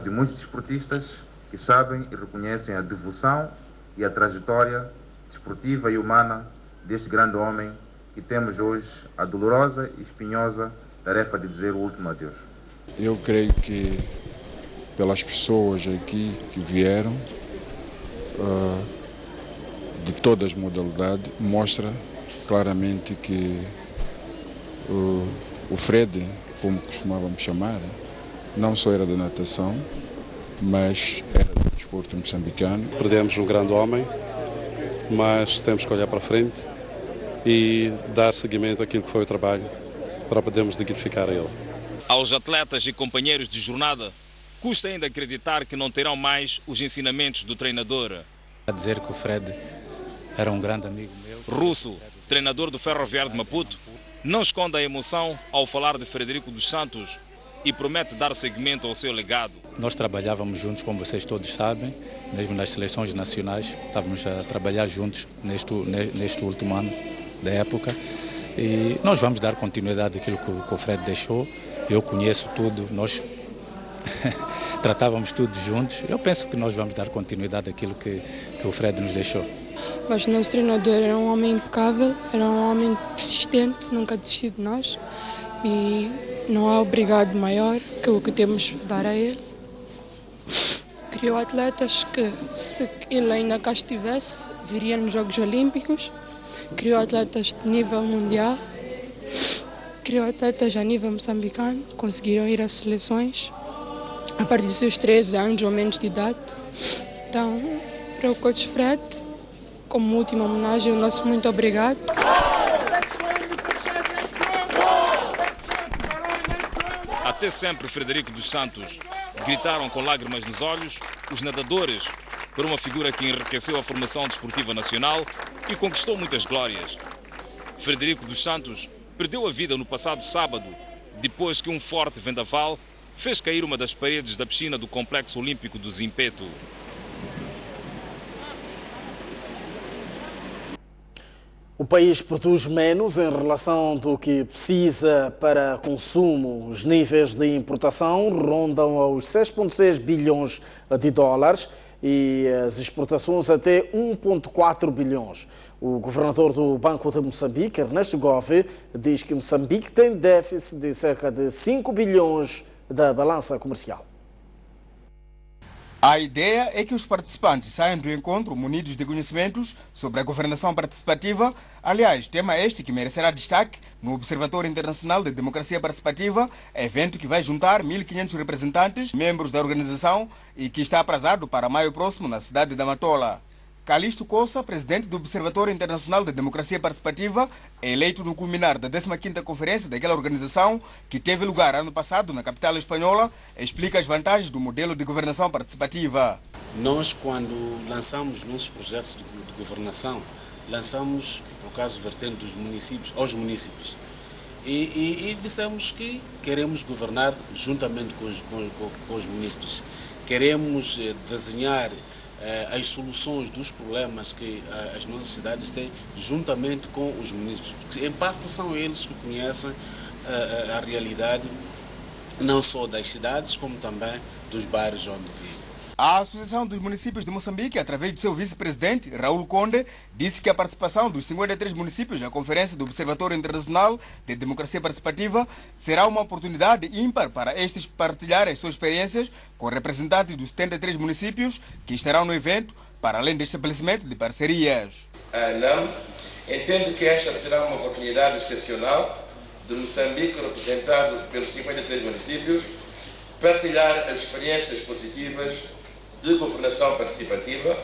de muitos desportistas que sabem e reconhecem a devoção e a trajetória desportiva e humana deste grande homem que temos hoje a dolorosa e espinhosa tarefa de dizer o último adeus. Eu creio que pelas pessoas aqui que vieram, de todas as modalidades, mostra claramente que o Fred, como costumávamos chamar, não só era da natação, mas era do desporto moçambicano. Perdemos um grande homem, mas temos que olhar para frente e dar seguimento àquilo que foi o trabalho para podermos dignificar ele. Aos atletas e companheiros de jornada, custa ainda acreditar que não terão mais os ensinamentos do treinador. A dizer que o Fred era um grande amigo meu. Russo, treinador do Ferroviário de Maputo, não esconde a emoção ao falar de Frederico dos Santos e promete dar seguimento ao seu legado. Nós trabalhávamos juntos, como vocês todos sabem, mesmo nas seleções nacionais, estávamos a trabalhar juntos neste último ano da época. E nós vamos dar continuidade àquilo que o Fred deixou eu conheço tudo, nós tratávamos tudo juntos. Eu penso que nós vamos dar continuidade àquilo que o Fred nos deixou. Mas o nosso treinador era um homem impecável, era um homem persistente, nunca desistiu de nós e não há obrigado maior que o que temos de dar a ele. Criou atletas que, se ele ainda cá estivesse, viria nos Jogos Olímpicos. Criou atletas de nível mundial, criou atletas a nível moçambicano, conseguiram ir às seleções a partir dos seus 13 anos ou menos de idade. Então, para o coach Fred, como última homenagem, o nosso muito obrigado. Até sempre, Frederico dos Santos, gritaram com lágrimas nos olhos os nadadores por uma figura que enriqueceu a formação desportiva nacional e conquistou muitas glórias. Frederico dos Santos perdeu a vida no passado sábado, depois que um forte vendaval fez cair uma das paredes da piscina do Complexo Olímpico do Zimpeto. O país produz menos em relação do que precisa para consumo. Os níveis de importação rondam aos 6,6 bilhões de dólares e as exportações até 1,4 bilhões. O governador do Banco de Moçambique, Ernesto Gove, diz que Moçambique tem déficit de cerca de 5 bilhões da balança comercial. A ideia é que os participantes saiam do encontro munidos de conhecimentos sobre a governação participativa. Aliás, tema este que merecerá destaque no Observatório Internacional de Democracia Participativa, evento que vai juntar 1.500 representantes, membros da organização e que está aprazado para maio próximo na cidade da Matola. Calixto Coça, presidente do Observatório Internacional de Democracia Participativa, eleito no culminar da 15ª conferência daquela organização, que teve lugar ano passado na capital espanhola, explica as vantagens do modelo de governação participativa. Nós, quando lançamos nossos projetos de governação, lançamos, por caso vertendo dos municípios aos municípios. E dissemos que queremos governar juntamente com os municípios. Queremos desenhar as soluções dos problemas que as nossas cidades têm juntamente com os municípios. Em parte são eles que conhecem a realidade não só das cidades, como também dos bairros onde vivem. A Associação dos Municípios de Moçambique, através do seu vice-presidente, Raul Conde, disse que a participação dos 53 municípios na Conferência do Observatório Internacional de Democracia Participativa será uma oportunidade ímpar para estes partilharem as suas experiências com representantes dos 73 municípios que estarão no evento, para além do estabelecimento de parcerias. Não, entendo que esta será uma oportunidade excepcional de Moçambique, representado pelos 53 municípios, partilhar as experiências positivas de governação participativa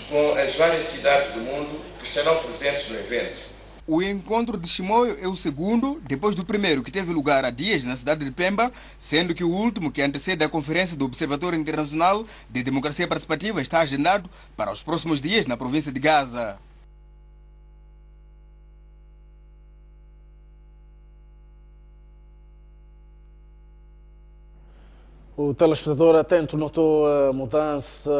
com as várias cidades do mundo que estarão presentes no evento. O encontro de Chimoio é o segundo, depois do primeiro que teve lugar há dias na cidade de Pemba, sendo que o último, que antecede a Conferência do Observatório Internacional de Democracia Participativa, está agendado para os próximos dias na província de Gaza. O telespectador atento notou a mudança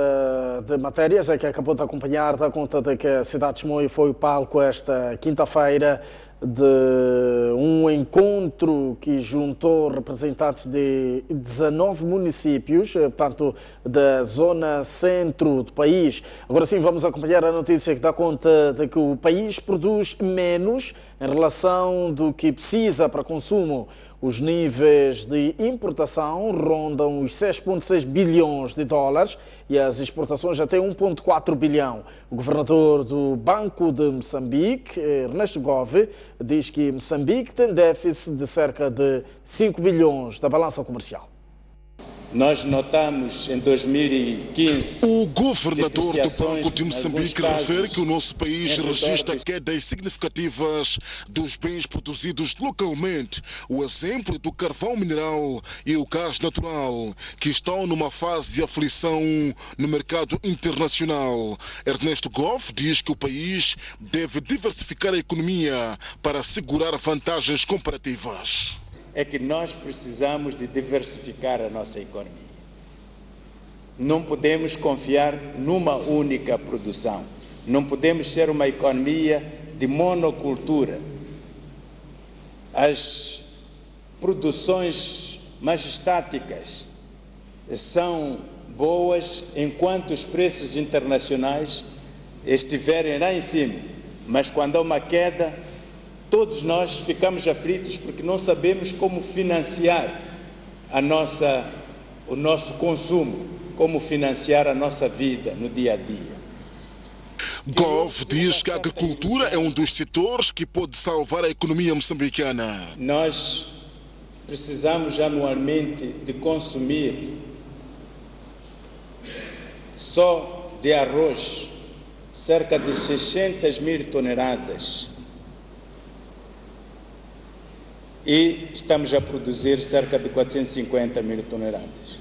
de matérias, é que acabou de acompanhar, dá conta de que a cidade de Chimoio foi o palco esta quinta-feira de um encontro que juntou representantes de 19 municípios, portanto, da zona centro do país. Agora sim, vamos acompanhar a notícia que dá conta de que o país produz menos em relação do que precisa para consumo. Os níveis de importação rondam os 6,6 bilhões de dólares e as exportações até 1,4 bilhão. O governador do Banco de Moçambique, Ernesto Gove, diz que Moçambique tem déficit de cerca de 5 bilhões da balança comercial. Nós notamos em 2015... O governador do Banco de Moçambique refere que o nosso país registra quedas significativas dos bens produzidos localmente. O exemplo do carvão mineral e o gás natural, que estão numa fase de aflição no mercado internacional. Ernesto Gove diz que o país deve diversificar a economia para assegurar vantagens comparativas. É que nós precisamos de diversificar a nossa economia. Não podemos confiar numa única produção. Não podemos ser uma economia de monocultura. As produções mais estáticas são boas enquanto os preços internacionais estiverem lá em cima, mas quando há uma queda, todos nós ficamos aflitos porque não sabemos como financiar o nosso consumo, como financiar a nossa vida no dia a dia. Gov diz que a agricultura é um dos setores que pode salvar a economia moçambicana. Nós precisamos anualmente de consumir só de arroz cerca de 600 mil toneladas e estamos a produzir cerca de 450 mil toneladas.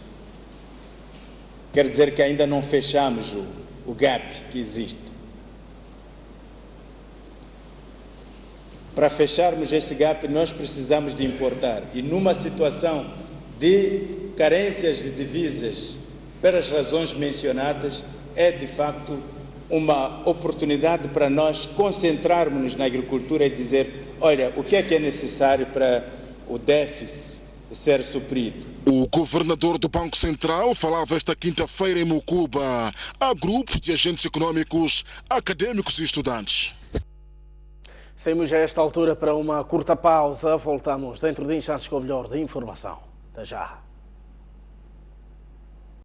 Quer dizer que ainda não fechamos o gap que existe. Para fecharmos este gap, nós precisamos de importar. E numa situação de carências de divisas, pelas razões mencionadas, é de facto uma oportunidade para nós concentrarmos-nos na agricultura e dizer, olha, o que é necessário para o déficit ser suprido. O governador do Banco Central falava esta quinta-feira em Mucuba a grupos de agentes econômicos, acadêmicos e estudantes. Saímos a esta altura para uma curta pausa. Voltamos dentro de instantes com o melhor da informação. Até já.